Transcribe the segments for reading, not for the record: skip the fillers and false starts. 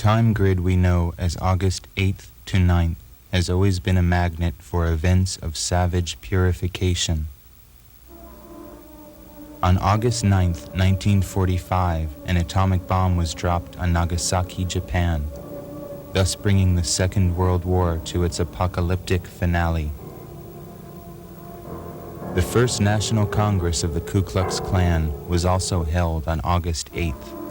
time grid we know as August 8th to 9th has always been a magnet for events of savage purification. On August 9th, 1945, an atomic bomb was dropped on Nagasaki, Japan, thus bringing the Second World War to its apocalyptic finale. The first National Congress of the Ku Klux Klan was also held on August 8th.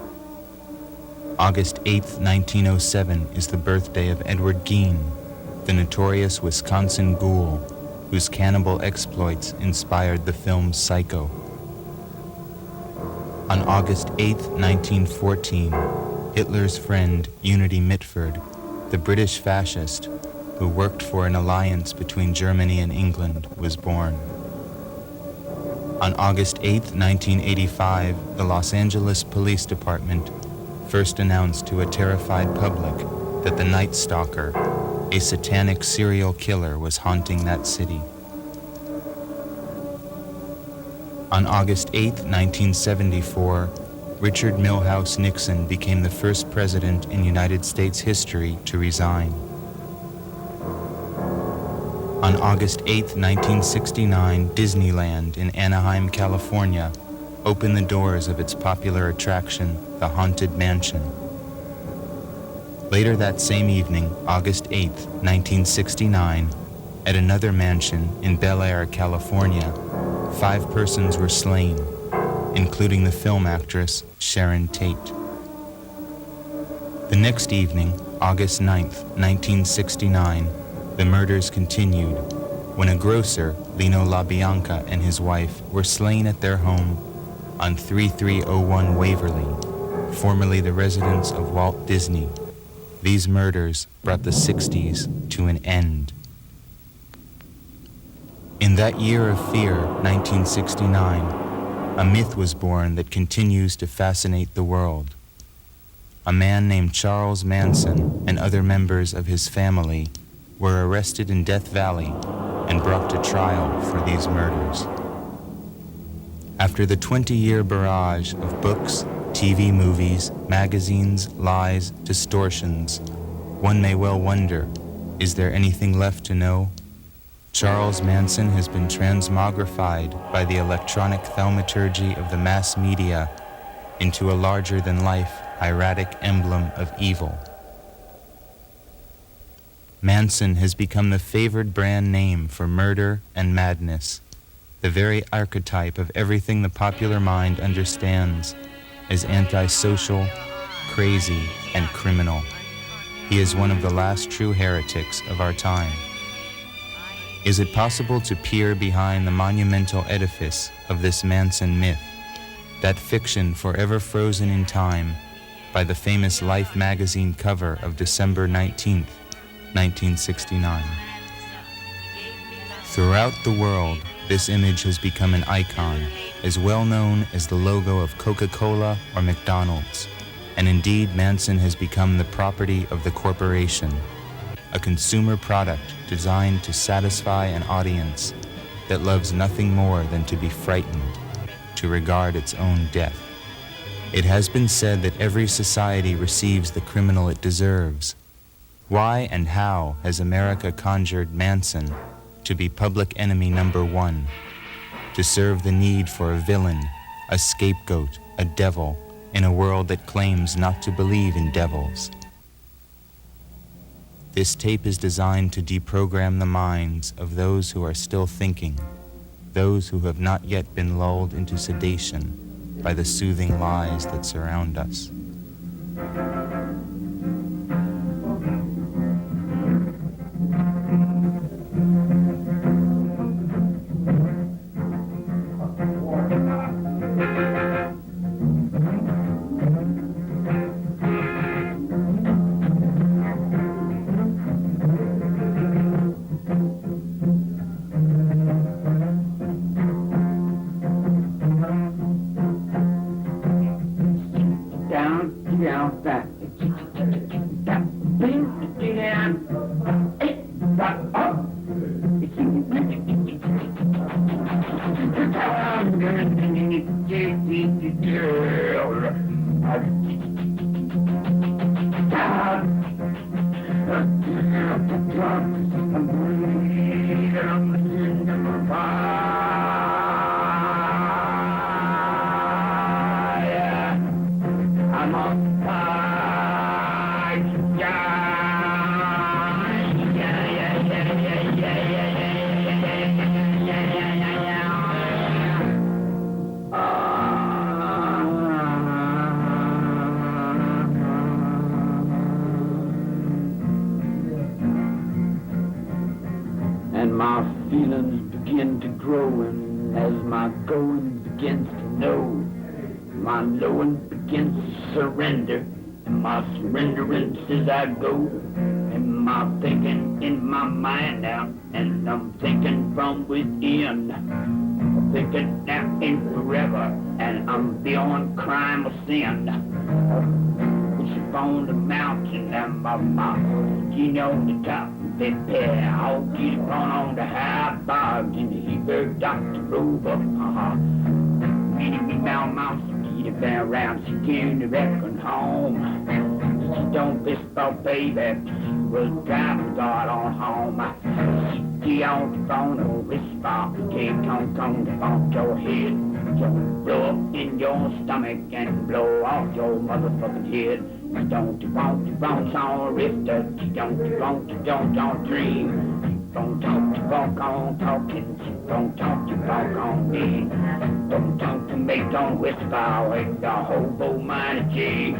August 8th, 1907 is the birthday of Edward Gein, the notorious Wisconsin ghoul whose cannibal exploits inspired the film Psycho. On August 8th, 1914, Hitler's friend Unity Mitford, the British fascist who worked for an alliance between Germany and England, was born. On August 8th, 1985, the Los Angeles Police Department first announced to a terrified public that the Night Stalker, a satanic serial killer, was haunting that city. On August 8, 1974, Richard Milhous Nixon became the first president in United States history to resign. On August 8, 1969, Disneyland in Anaheim, California, opened the doors of its popular attraction, the Haunted Mansion. Later that same evening, August 8, 1969, at another mansion in Bel Air, California, 5 persons were slain, including the film actress Sharon Tate. The next evening, August 9, 1969, the murders continued when a grocer, Lino LaBianca, and his wife were slain at their home on 3301 Waverly, formerly the residence of Walt Disney. These murders brought the 60s to an end. In that year of fear, 1969, a myth was born that continues to fascinate the world. A man named Charles Manson and other members of his family were arrested in Death Valley and brought to trial for these murders. After the 20-year barrage of books, TV movies, magazines, lies, distortions, one may well wonder, is there anything left to know? Charles Manson has been transmogrified by the electronic thaumaturgy of the mass media into a larger-than-life hieratic emblem of evil. Manson has become the favored brand name for murder and madness, the very archetype of everything the popular mind understands as antisocial, crazy, and criminal. He is one of the last true heretics of our time. Is it possible to peer behind the monumental edifice of this Manson myth, that fiction forever frozen in time by the famous Life magazine cover of December 19th, 1969? Throughout the world, this image has become an icon, as well known as the logo of Coca-Cola or McDonald's, and indeed Manson has become the property of the corporation, a consumer product designed to satisfy an audience that loves nothing more than to be frightened, to regard its own death. It has been said that every society receives the criminal it deserves. Why and how has America conjured Manson to be public enemy number 1, to serve the need for a villain, a scapegoat, a devil, in a world that claims not to believe in devils? This tape is designed to deprogram the minds of those who are still thinking, those who have not yet been lulled into sedation by the soothing lies that surround us. feelings begin to grow, and as my going begins to know, my knowing begins to surrender, and my surrenderance as I go, and my thinking in my mind now, and I'm thinking from within, I'm thinking now and forever, and I'm beyond crime or sin. Up on the mountain and my skin on the top of the pear. I'll get it on the high bog in the Hebrew Dr. Rover. Meeting me down mountain, get it back around, she came to reckon home. She don't whisper, baby, she was driving God on home. She on the phone and whisper, can't come to bump your head. Don't blow up in your stomach and blow off your motherfucking head. You don't want on Rifter. You don't dream. Don't talk on talking. Don't talk on me. Don't talk to me, don't whisper like the hobo minor G.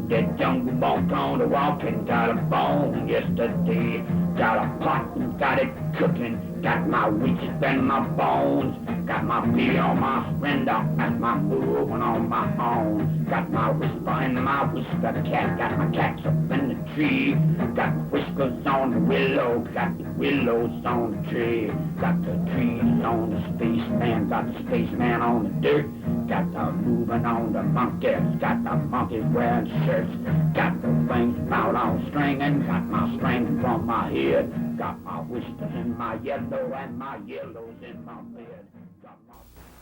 That jungle walk on the walking, got a bone yesterday. Got a pot and got it cooking. Got my witches and my bones. Got my beer on my surrender. Got my moving on my own. Got my whisper and my whisper cat. Got my cats up in the tree. Got my whiskers on the willow. Got the willows on the tree. Got the trees on the spaceman. Got the spaceman on the dirt. Got the moving on the monkeys. Got the monkeys wearing shirts. Got the wings out on stringing. Got my strings from my head. Got my whiskers in my yellow and my yellows in my bed.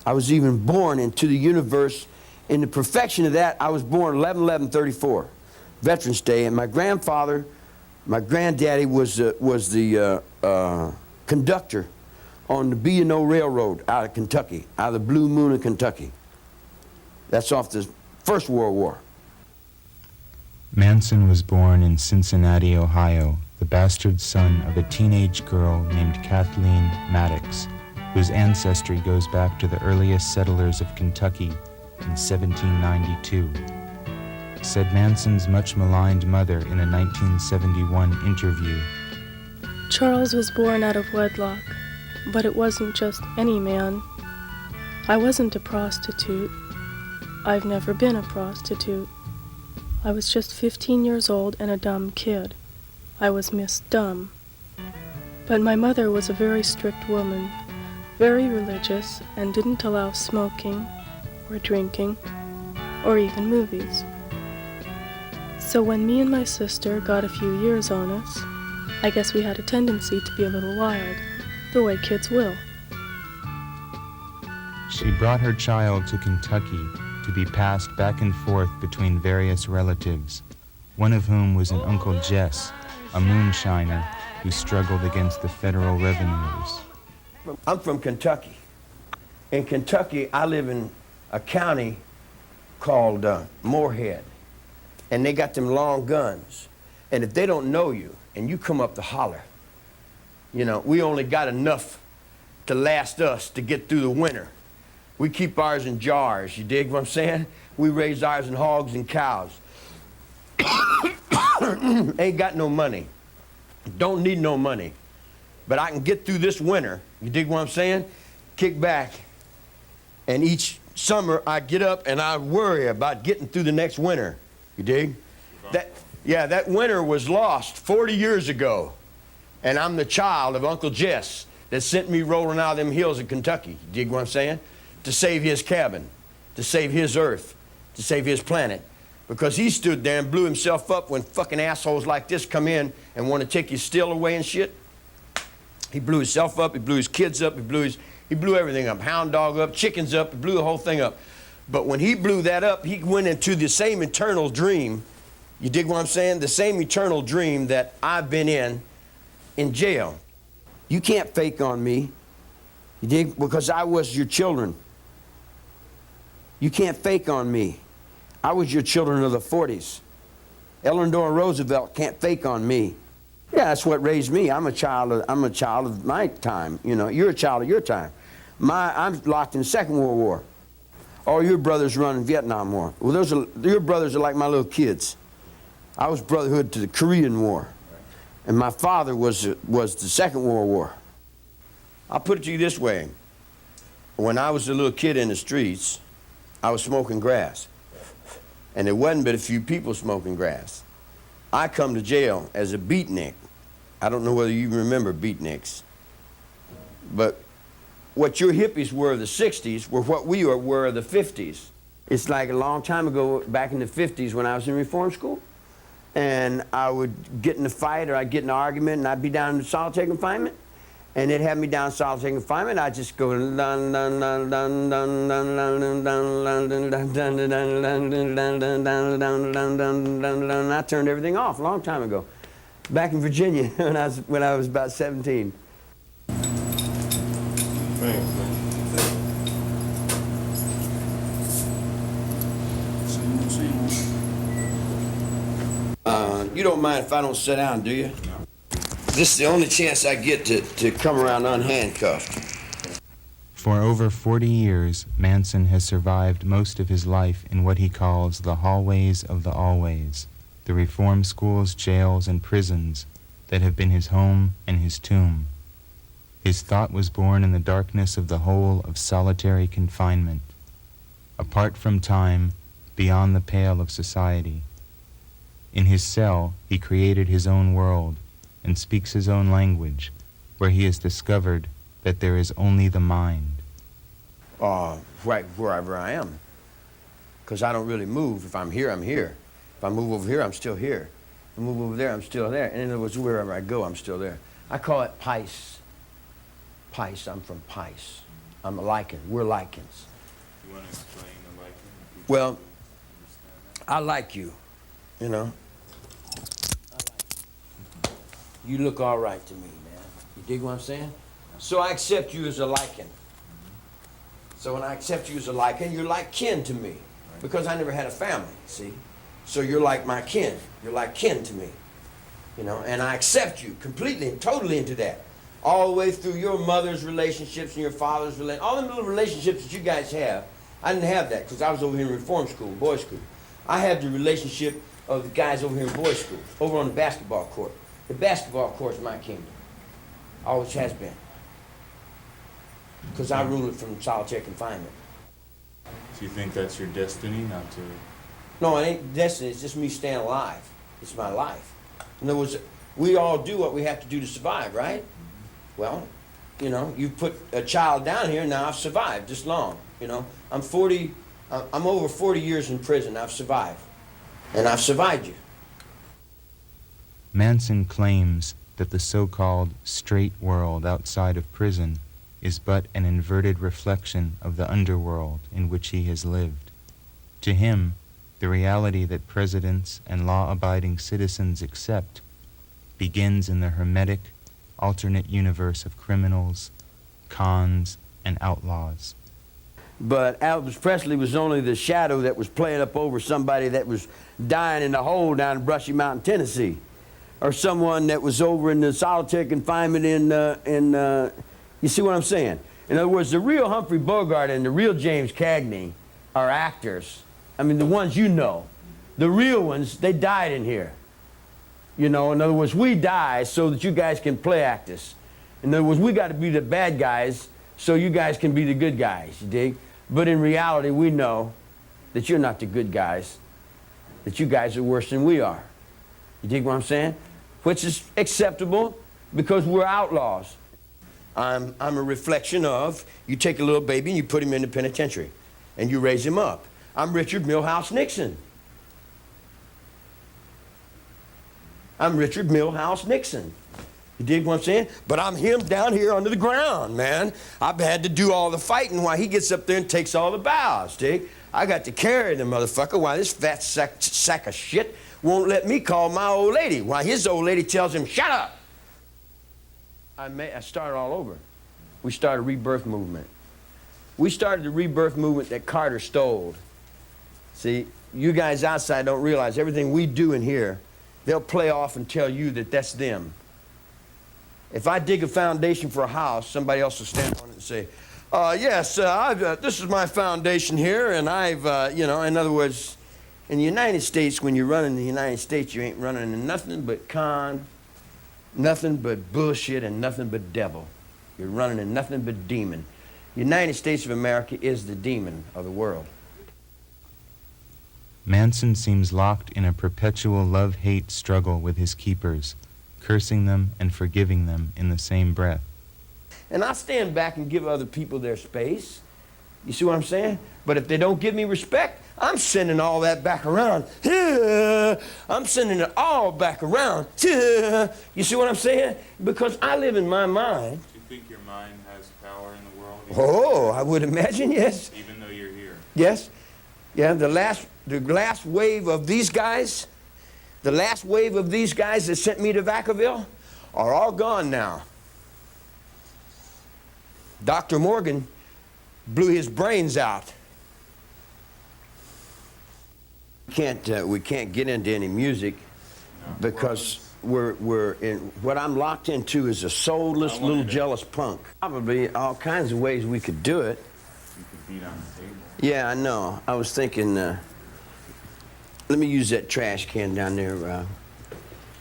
I was even born into the universe. In the perfection of that, I was born 11/11/34, Veterans Day, and my grandfather, my granddaddy was the conductor on the B&O Railroad out of Kentucky, out of the Blue Moon of Kentucky. That's off the First World War. Manson was born in Cincinnati, Ohio, the bastard son of a teenage girl named Kathleen Maddox, whose ancestry goes back to the earliest settlers of Kentucky in 1792. Said Manson's much maligned mother in a 1971 interview. Charles was born out of wedlock, but it wasn't just any man. I wasn't a prostitute. I've never been a prostitute. I was just 15 years old and a dumb kid. I was Miss Dumb. But my mother was a very strict woman, very religious, and didn't allow smoking or drinking or even movies. So when me and my sister got a few years on us, I guess we had a tendency to be a little wild, the way kids will. She brought her child to Kentucky to be passed back and forth between various relatives, one of whom was an Uncle Jess, a moonshiner who struggled against the federal revenues. I'm from Kentucky. In Kentucky, I live in a county called Moorhead, and they got them long guns. And if they don't know you and you come up to holler, you know, we only got enough to last us to get through the winter. We keep ours in jars, you dig what I'm saying? We raise ours in hogs and cows. Ain't got no money. Don't need no money. But I can get through this winter, you dig what I'm saying? Kick back, and each summer I get up and I worry about getting through the next winter, you dig? That winter was lost 40 years ago, and I'm the child of Uncle Jess that sent me rolling out of them hills of Kentucky, you dig what I'm saying? To save his cabin, to save his earth, to save his planet. Because he stood there and blew himself up when fucking assholes like this come in and want to take his still away and shit. He blew himself up, he blew his kids up, he blew everything up, hound dog up, chickens up, he blew the whole thing up. But when he blew that up, he went into the same eternal dream, you dig what I'm saying? The same eternal dream that I've been in jail. You can't fake on me, you dig? Because I was your children. You can't fake on me. I was your children of the 40s. Eleanor Roosevelt can't fake on me. Yeah, that's what raised me. I'm a child of my time. You know, you're a child of your time. I'm locked in the Second World War. All your brothers run in Vietnam War. Well, your brothers are like my little kids. I was brotherhood to the Korean War, and my father was the Second World War. I'll put it to you this way. When I was a little kid in the streets, I was smoking grass. And there wasn't but a few people smoking grass. I come to jail as a beatnik. I don't know whether you remember beatniks. But what your hippies were of the 60s were what we were of the 50s. It's like a long time ago, back in the 50s when I was in reform school. And I would get in a fight or I'd get in an argument and I'd be down in solitary confinement. And they'd have me down in solitary confinement. I'd just go dun dun dun dun dun dun dun dun dun dun dun dun. And I turned everything off a long time ago. Back in Virginia when I was about 17. You don't mind if I don't sit down, do you? This is the only chance I get to come around unhandcuffed. For over 40 years, Manson has survived most of his life in what he calls the hallways of the always, the reform schools, jails, and prisons that have been his home and his tomb. His thought was born in the darkness of the hole of solitary confinement, apart from time, beyond the pale of society. In his cell, he created his own world and speaks his own language, where he has discovered that there is only the mind. Right wherever I am. Because I don't really move. If I'm here, I'm here. If I move over here, I'm still here. If I move over there, I'm still there. And in other words, wherever I go, I'm still there. I call it Pice. Pice, I'm from Pice. I'm a lichen. We're lichens. You want to explain the lichen? Well, I like you, you know. You look all right to me, man. You dig what I'm saying? So I accept you as a lichen. So when I accept you as a lichen, you're like kin to me. Because I never had a family, see? So you're like my kin. You're like kin to me. You know, and I accept you completely and totally into that. All the way through your mother's relationships and your father's relationships. All them little relationships that you guys have, I didn't have that because I was over here in reform school, boys' school. I had the relationship of the guys over here in boys' school, over on the basketball court. The basketball court is my kingdom. Always has been. Because I rule it from solitary confinement. Do you think that's your destiny, not to... No, it ain't destiny, it's just me staying alive. It's my life. In other words, we all do what we have to do to survive, right? Well, you know, you put a child down here, now I've survived this long, you know. I'm over 40 years in prison, I've survived. And I've survived you. Manson claims that the so-called straight world outside of prison is but an inverted reflection of the underworld in which he has lived. To him, the reality that presidents and law-abiding citizens accept begins in the hermetic, alternate universe of criminals, cons, and outlaws. But Elvis Presley was only the shadow that was playing up over somebody that was dying in the hole down in Brushy Mountain, Tennessee. Or someone that was over in the solitary confinement you see what I'm saying? In other words, the real Humphrey Bogart and the real James Cagney are actors. I mean, the ones you know. The real ones, they died in here. You know, in other words, we die so that you guys can play act us. In other words, we got to be the bad guys so you guys can be the good guys, you dig? But in reality, we know that you're not the good guys, that you guys are worse than we are. You dig what I'm saying? Which is acceptable because we're outlaws. I'm a reflection of, you take a little baby and you put him in the penitentiary and you raise him up. I'm Richard Milhouse Nixon. I'm Richard Milhouse Nixon. You dig what I'm saying? But I'm him down here under the ground, man. I've had to do all the fighting while he gets up there and takes all the bows, dig? I got to carry the motherfucker while this fat sack of shit won't let me call my old lady while his old lady tells him, shut up. I started all over. We started a rebirth movement. We started the rebirth movement that Carter stole. See, you guys outside don't realize everything we do in here, they'll play off and tell you that that's them. If I dig a foundation for a house, somebody else will stand on it and say, yes, this is my foundation here, and I've, you know, in other words, in the United States, when you're running the United States, you ain't running in nothing but con, nothing but bullshit, and nothing but devil. You're running in nothing but demon. United States of America is the demon of the world. Manson seems locked in a perpetual love-hate struggle with his keepers, cursing them and forgiving them in the same breath. And I stand back and give other people their space. You see what I'm saying? But if they don't give me respect, I'm sending all that back around. I'm sending it all back around. You see what I'm saying? Because I live in my mind. Do you think your mind has power in the world? Oh, I would imagine, yes. Even though you're here. Yes. Yeah, the last wave of these guys, that sent me to Vacaville are all gone now. Dr. Morgan blew his brains out. We can't get into any music because we're in what I'm locked into is a soulless little jealous punk. Probably all kinds of ways we could do it. You could beat on the table. Yeah, I know. I was thinking, let me use that trash can down there,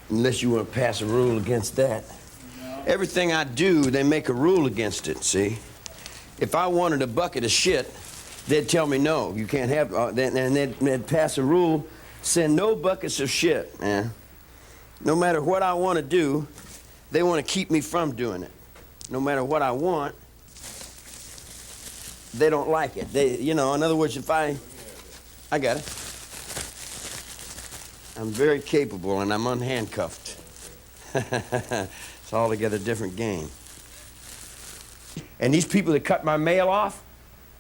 unless you want to pass a rule against that. Everything I do, they make a rule against it, see? If I wanted a bucket of shit, they'd tell me no, you can't have, and they'd pass a rule, send no buckets of shit, man. No matter what I want to do, they want to keep me from doing it. No matter what I want, they don't like it. In other words, if I got it. I'm very capable and I'm unhandcuffed. It's altogether different game. And these people that cut my mail off,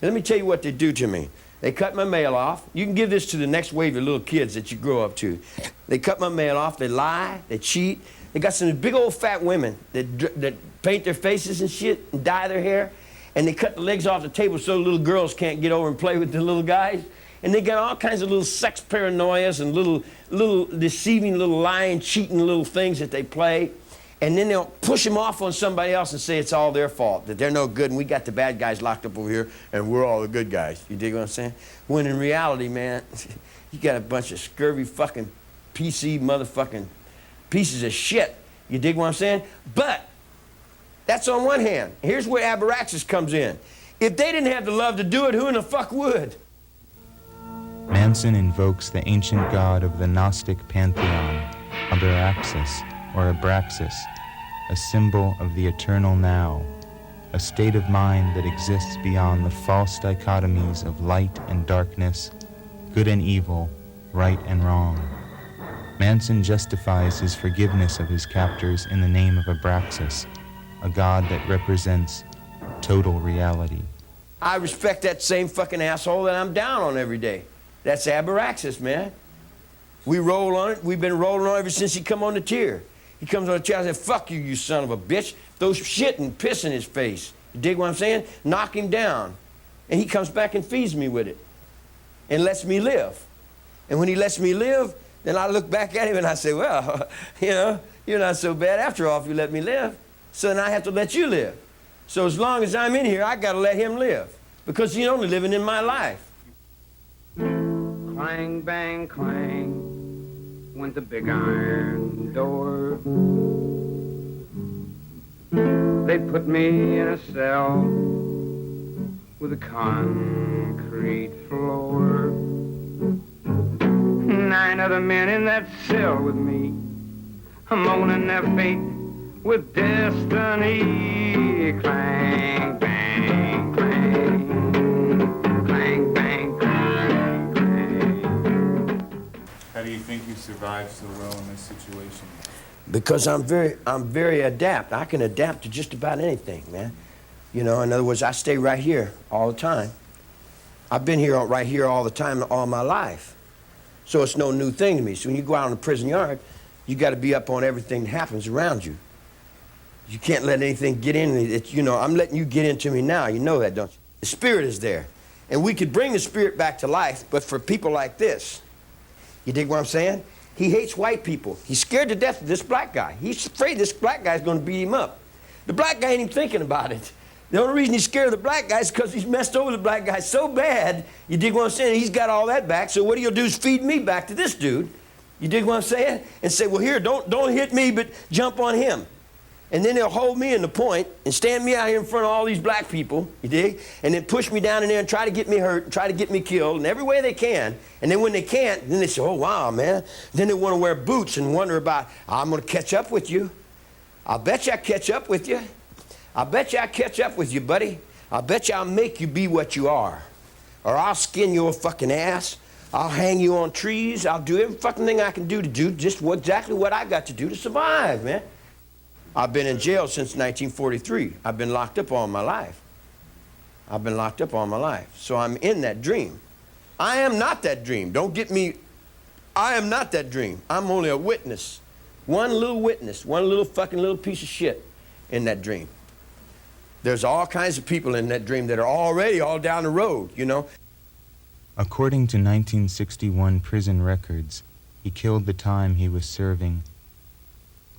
let me tell you what they do to me. They cut my mail off. You can give this to the next wave of little kids that you grow up to. They cut my mail off, they lie, they cheat. They got some big old fat women that paint their faces and shit and dye their hair. And they cut the legs off the table so little girls can't get over and play with the little guys. And they got all kinds of little sex paranoias and little deceiving, little lying, cheating little things that they play. And then they'll push them off on somebody else and say it's all their fault, that they're no good and we got the bad guys locked up over here and we're all the good guys. You dig what I'm saying? When in reality, man, you got a bunch of scurvy fucking PC motherfucking pieces of shit. You dig what I'm saying? But that's on one hand. Here's where Abraxas comes in. If they didn't have the love to do it, who in the fuck would? Manson invokes the ancient god of the Gnostic pantheon, Abraxas, or Abraxas, a symbol of the eternal now, a state of mind that exists beyond the false dichotomies of light and darkness, good and evil, right and wrong. Manson justifies his forgiveness of his captors in the name of Abraxas, a god that represents total reality. I respect that same fucking asshole that I'm down on every day. That's Abraxas, man. We roll on it. We've been rolling on it ever since he come on the tier. He comes on the chair and says, fuck you, you son of a bitch. Throw shit and piss in his face. You dig what I'm saying? Knock him down. And he comes back and feeds me with it and lets me live. And when he lets me live, then I look back at him and I say, well, you're not so bad after all if you let me live. So then I have to let you live. So as long as I'm in here, I got to let him live because he's only living in my life. Clang, bang, clang went the big iron door. They put me in a cell with a concrete floor. 9 other men in that cell with me, moaning their fate with destiny. Clang, bang, clang, clang, bang, clang, clang. How do you think you survived so well in this situation? Because I'm very adept. I can adapt to just about anything, man. In other words, I stay right here all the time. I've been here right here all the time all my life. So it's no new thing to me. So when you go out in the prison yard, you got to be up on everything that happens around you. You can't let anything get in. I'm letting you get into me now. You know that, don't you? The spirit is there. And we could bring the spirit back to life, but for people like this, you dig what I'm saying? He hates white people. He's scared to death of this black guy. He's afraid this black guy's going to beat him up. The black guy ain't even thinking about it. The only reason he's scared of the black guy is because he's messed over the black guy so bad, you dig what I'm saying? He's got all that back, so what he'll do is feed me back to this dude. You dig what I'm saying? And say, well, here, don't hit me, but jump on him. And then they'll hold me in the point and stand me out here in front of all these black people, you dig? And then push me down in there and try to get me hurt, and try to get me killed in every way they can. And then when they can't, then they say, oh, wow, man. Then they want to wear boots and wonder about, I'm going to catch up with you. I'll bet you I catch up with you. I bet you I catch up with you, buddy. I bet you I'll make you be what you are. Or I'll skin your fucking ass. I'll hang you on trees. I'll do every fucking thing I can do to do just exactly what I got to do to survive, man. I've been in jail since 1943. I've been locked up all my life. I've been locked up all my life. So I'm in that dream. I am not that dream. Don't get me, I am not that dream. I'm only a witness. One little witness, one little fucking little piece of shit in that dream. There's all kinds of people in that dream that are already all down the road, you know. According to 1961 prison records, he killed the time he was serving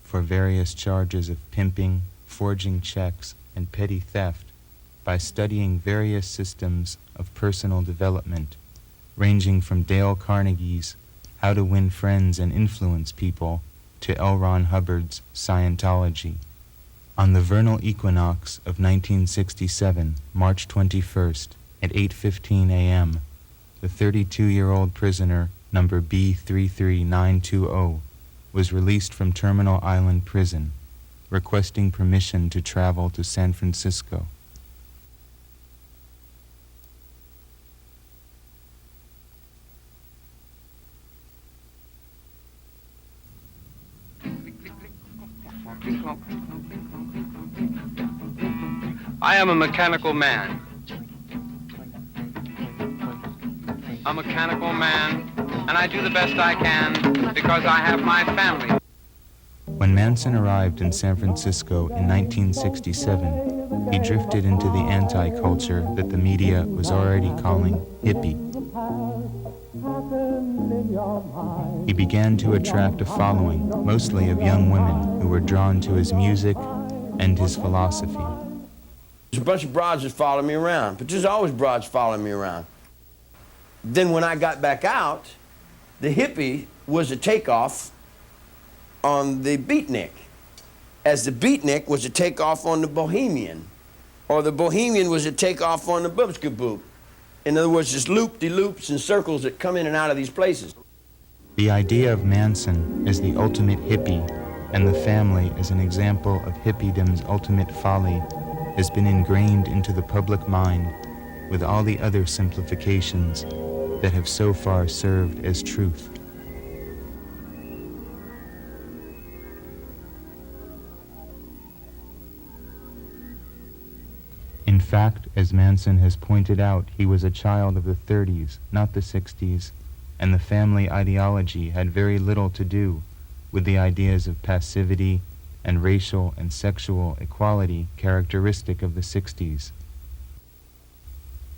for various charges of pimping, forging checks, and petty theft by studying various systems of personal development, ranging from Dale Carnegie's How to Win Friends and Influence People to L. Ron Hubbard's Scientology. On the vernal equinox of 1967, March 21st, at 8:15 a.m., the 32-year-old prisoner, number B33920, was released from Terminal Island Prison, requesting permission to travel to San Francisco. I am a mechanical man. A mechanical man, and I do the best I can because I have my family. When Manson arrived in San Francisco in 1967, he drifted into the anti-culture that the media was already calling hippie. He began to attract a following, mostly of young women who were drawn to his music and his philosophy. There's a bunch of broads that follow me around, but there's always broads following me around. Then when I got back out, the hippie was a takeoff on the beatnik, as the beatnik was a takeoff on the bohemian, or the bohemian was a takeoff on the boobskaboop. In other words, just loop-de-loops and circles that come in and out of these places. The idea of Manson as the ultimate hippie and the family as an example of hippiedom's ultimate folly has been ingrained into the public mind with all the other simplifications that have so far served as truth. In fact, as Manson has pointed out, he was a child of the 30s, not the 60s, and the family ideology had very little to do with the ideas of passivity and racial and sexual equality characteristic of the 60s.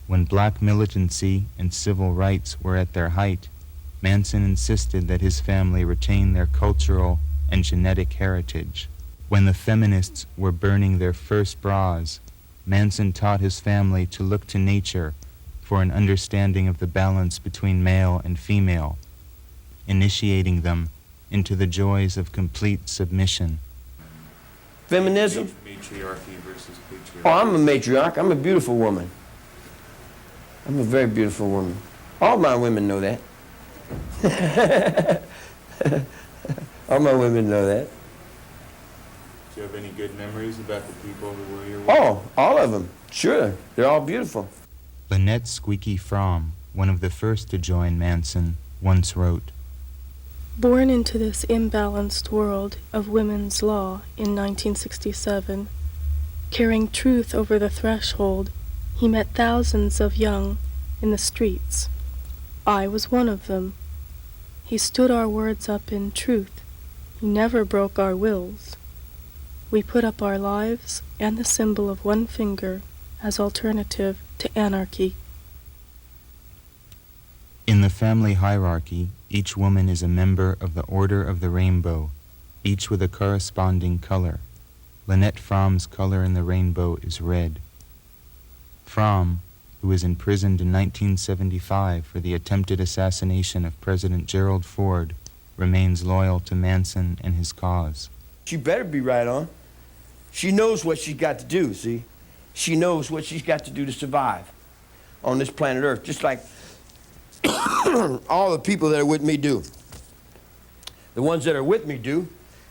When black militancy and civil rights were at their height, Manson insisted that his family retain their cultural and genetic heritage. When the feminists were burning their first bras, Manson taught his family to look to nature for an understanding of the balance between male and female, initiating them into the joys of complete submission. Feminism? Matriarchy versus patriarchy. Oh, I'm a matriarch. I'm a beautiful woman. I'm a very beautiful woman. All my women know that. All my women know that. Do you have any good memories about the people who were your wife? Oh, all of them. Sure. They're all beautiful. Lynette Squeaky Fromm, one of the first to join Manson, once wrote, Born into this imbalanced world of women's law in 1967, carrying truth over the threshold, he met thousands of young in the streets. I was one of them. He stood our words up in truth. He never broke our wills. We put up our lives and the symbol of one finger as alternative to anarchy. In the family hierarchy, each woman is a member of the Order of the Rainbow, each with a corresponding color. Lynette Fromm's color in the rainbow is red. Fromm, who was imprisoned in 1975 for the attempted assassination of President Gerald Ford, remains loyal to Manson and his cause. You better be right on. She knows what she's got to do, see? She knows what she's got to do to survive on this planet Earth, just like all the people that are with me do. The ones that are with me do.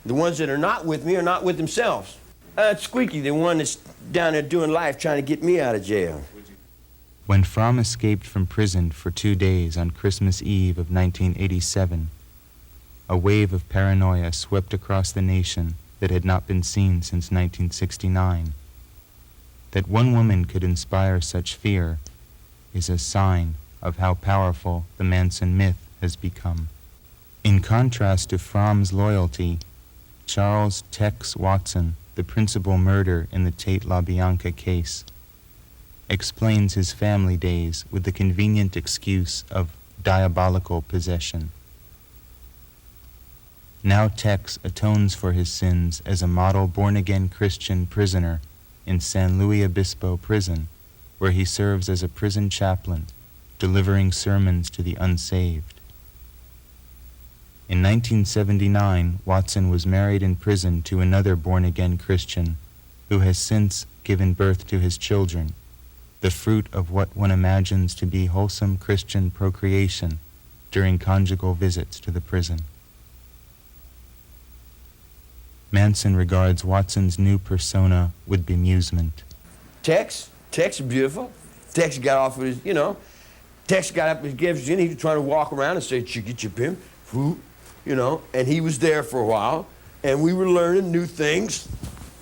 The ones that are not with me are not with themselves. Squeaky, the one that's down there doing life trying to get me out of jail. When Fromm escaped from prison for 2 days on Christmas Eve of 1987, a wave of paranoia swept across the nation that had not been seen since 1969. That one woman could inspire such fear is a sign of how powerful the Manson myth has become. In contrast to Fromm's loyalty, Charles Tex Watson, the principal murderer in the Tate LaBianca case, explains his family days with the convenient excuse of diabolical possession. Now Tex atones for his sins as a model born-again Christian prisoner in San Luis Obispo prison, where he serves as a prison chaplain, delivering sermons to the unsaved. In 1979, Watson was married in prison to another born-again Christian who has since given birth to his children, the fruit of what one imagines to be wholesome Christian procreation during conjugal visits to the prison. Manson regards Watson's new persona with bemusement. Tex is beautiful. Tex got off with his, Tex got up and gave his he was trying to walk around and say, chicka chipim, whoop, and he was there for a while, and we were learning new things,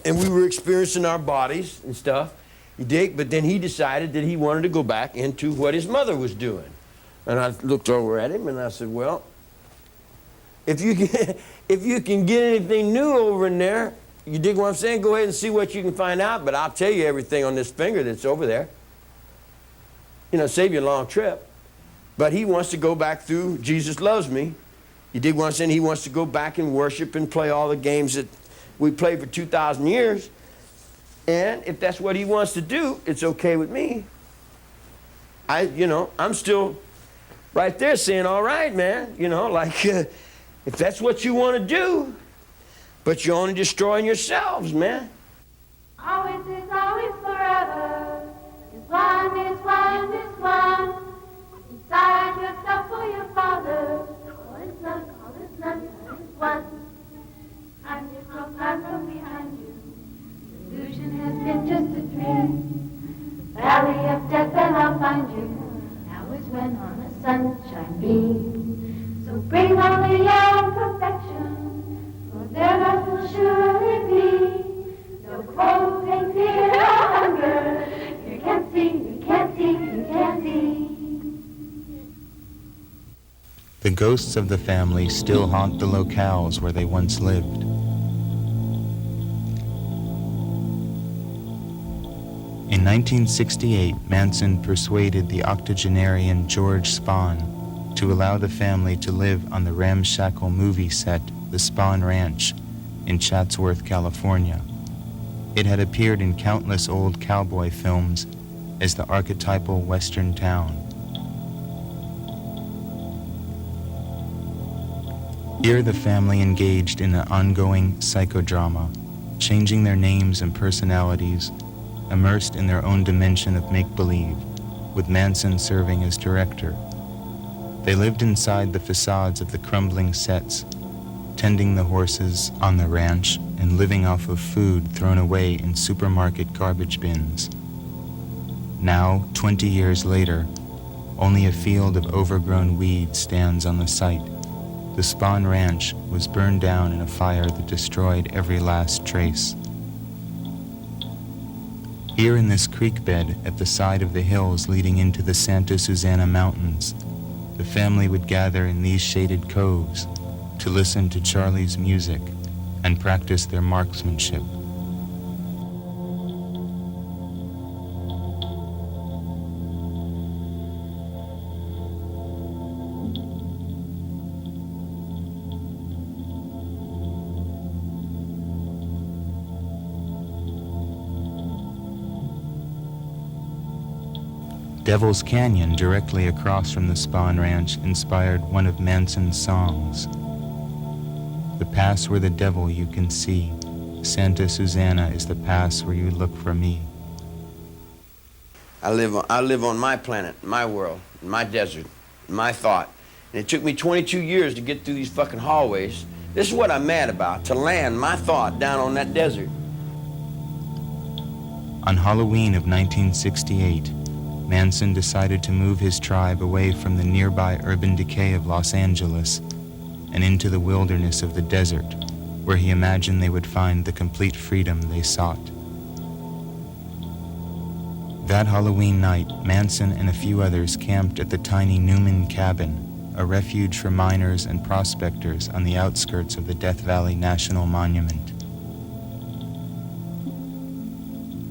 and we were experiencing our bodies and stuff. You dig? But then he decided that he wanted to go back into what his mother was doing. And I looked over at him and I said, well, if you can get anything new over in there, you dig what I'm saying? Go ahead and see what you can find out, but I'll tell you everything on this finger that's over there. Save you a long trip. But he wants to go back through Jesus Loves Me. You dig what I'm saying? He wants to go back and worship and play all the games that we played for 2,000 years. And if that's what he wants to do, it's okay with me. I'm still right there saying, all right, man, if that's what you want to do, but you're only destroying yourselves, man. Always is always forever. Is one, is one, is one. Inside yourself for your father. All is none, all is one. I'm just so far from behind you. Illusion has been just a dream. The valley of death and I'll find you. Now is when on a sunshine beam. So bring only your perfection, for there must will surely be no cold, pain, fear, or hunger. You can't see, you can't see, you can't see. The ghosts of the family still haunt the locales where they once lived. In 1968, Manson persuaded the octogenarian George Spahn to allow the family to live on the ramshackle movie set, the Spahn Ranch, in Chatsworth, California. It had appeared in countless old cowboy films as the archetypal Western town. Here the family engaged in an ongoing psychodrama, changing their names and personalities, immersed in their own dimension of make-believe, with Manson serving as director. They lived inside the facades of the crumbling sets, tending the horses on the ranch and living off of food thrown away in supermarket garbage bins. Now, 20 years later, only a field of overgrown weeds stands on the site. The Spahn Ranch was burned down in a fire that destroyed every last trace. Here in this creek bed at the side of the hills leading into the Santa Susana Mountains, the family would gather in these shaded coves to listen to Charlie's music and practice their marksmanship. Devil's Canyon, directly across from the Spahn Ranch, inspired one of Manson's songs. The pass where the devil you can see, Santa Susana is the pass where you look for me. I live on my planet, my world, my desert, my thought. And it took me 22 years to get through these fucking hallways. This is what I'm mad about, to land my thought down on that desert. On Halloween of 1968, Manson decided to move his tribe away from the nearby urban decay of Los Angeles and into the wilderness of the desert, where he imagined they would find the complete freedom they sought. That Halloween night, Manson and a few others camped at the tiny Newman cabin, a refuge for miners and prospectors on the outskirts of the Death Valley National Monument.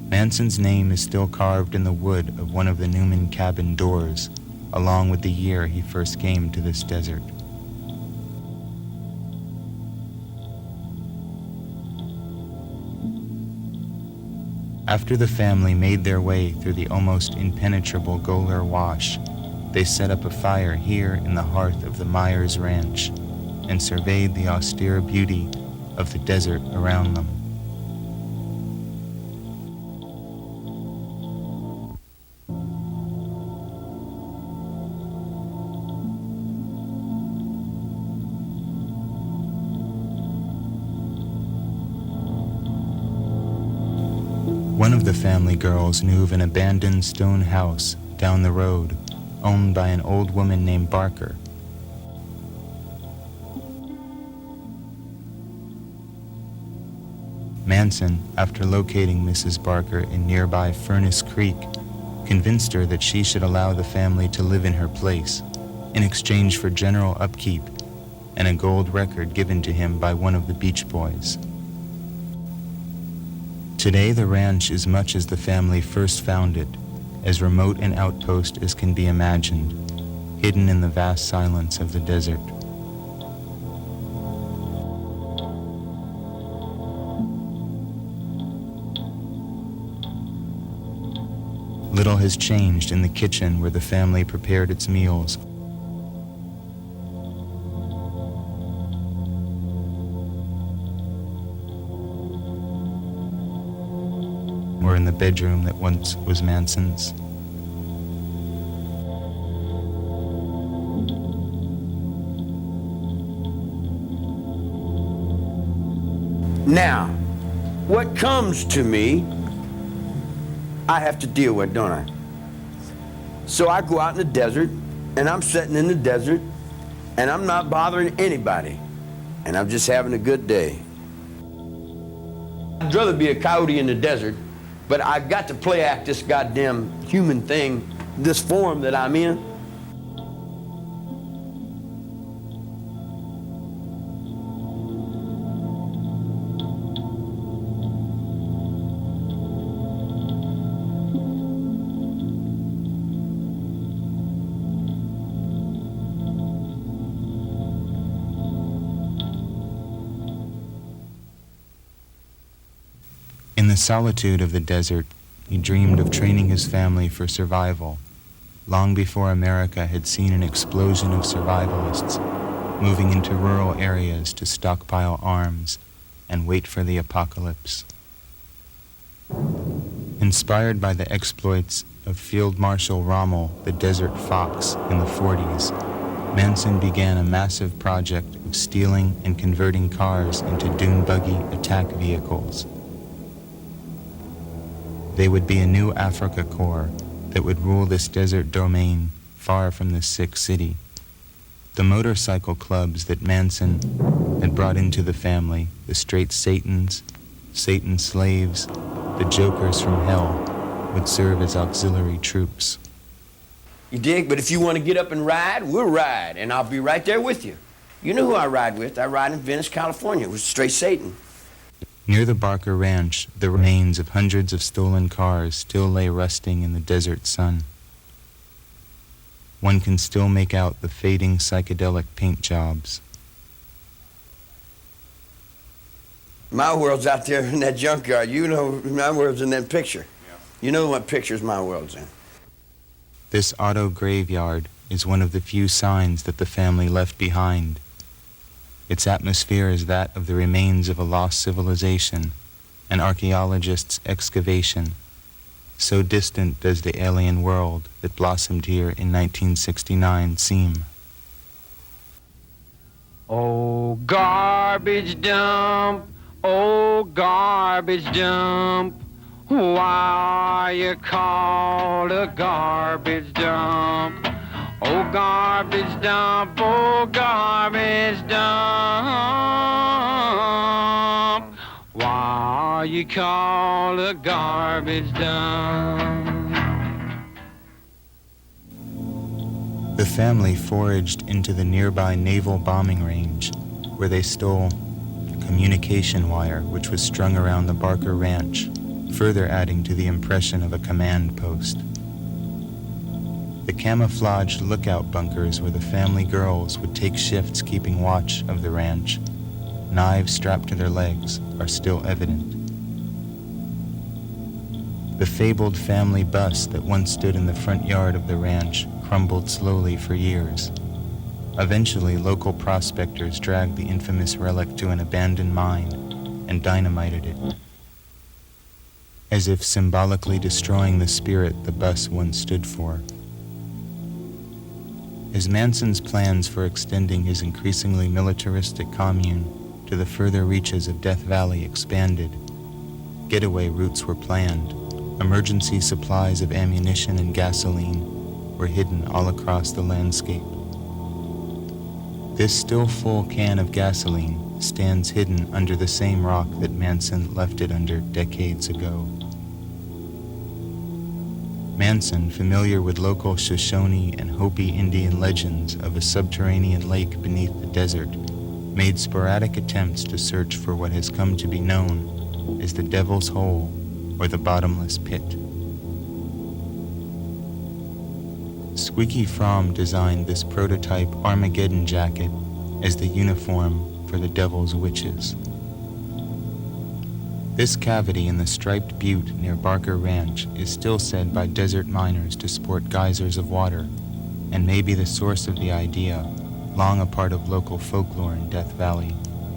Manson's name is still carved in the wood of one of the Newman cabin doors, along with the year he first came to this desert. After the family made their way through the almost impenetrable Goler Wash, they set up a fire here in the hearth of the Myers Ranch and surveyed the austere beauty of the desert around them. One of the family girls knew of an abandoned stone house down the road, owned by an old woman named Barker. Manson, after locating Mrs. Barker in nearby Furnace Creek, convinced her that she should allow the family to live in her place, in exchange for general upkeep and a gold record given to him by one of the Beach Boys. Today, the ranch is much as the family first found it, as remote an outpost as can be imagined, hidden in the vast silence of the desert. Little has changed in the kitchen where the family prepared its meals. Or in the bedroom that once was Manson's. Now, what comes to me, I have to deal with, don't I? So I go out in the desert, and I'm sitting in the desert, and I'm not bothering anybody, and I'm just having a good day. I'd rather be a coyote in the desert, but I've got to play act this goddamn human thing, this form that I'm in. In the solitude of the desert, he dreamed of training his family for survival, long before America had seen an explosion of survivalists moving into rural areas to stockpile arms and wait for the apocalypse. Inspired by the exploits of Field Marshal Rommel, the Desert Fox, in the 40s, Manson began a massive project of stealing and converting cars into dune buggy attack vehicles. They would be a new Africa Corps that would rule this desert domain far from the sick city. The motorcycle clubs that Manson had brought into the family, the Straight Satans, Satan's slaves, the Jokers from hell, would serve as auxiliary troops. You dig? But if you want to get up and ride, we'll ride, and I'll be right there with you. You know who I ride with? I ride in Venice, California with Straight Satan. Near the Barker Ranch, the remains of hundreds of stolen cars still lay rusting in the desert sun. One can still make out the fading psychedelic paint jobs. My world's out there in that junkyard. You know my world's in that picture. Yeah. You know what pictures my world's in. This auto graveyard is one of the few signs that the family left behind. Its atmosphere is that of the remains of a lost civilization an archaeologist's excavation. So distant does the alien world that blossomed here in 1969 seem. Oh, garbage dump, oh, garbage dump, why you called a garbage dump? Oh, garbage dump, oh, garbage dump, why you called a garbage dump? The family foraged into the nearby naval bombing range, where they stole communication wire which was strung around the Barker Ranch, further adding to the impression of a command post. The camouflaged lookout bunkers where the family girls would take shifts keeping watch of the ranch, knives strapped to their legs, are still evident. The fabled family bus that once stood in the front yard of the ranch crumbled slowly for years. Eventually, local prospectors dragged the infamous relic to an abandoned mine and dynamited it, as if symbolically destroying the spirit the bus once stood for. As Manson's plans for extending his increasingly militaristic commune to the further reaches of Death Valley expanded, getaway routes were planned. Emergency supplies of ammunition and gasoline were hidden all across the landscape. This still full can of gasoline stands hidden under the same rock that Manson left it under decades ago. Manson, familiar with local Shoshone and Hopi Indian legends of a subterranean lake beneath the desert, made sporadic attempts to search for what has come to be known as the Devil's Hole or the Bottomless Pit. Squeaky Fromm designed this prototype Armageddon jacket as the uniform for the Devil's Witches. This cavity in the striped butte near Barker Ranch is still said by desert miners to sport geysers of water, and may be the source of the idea, long a part of local folklore in Death Valley,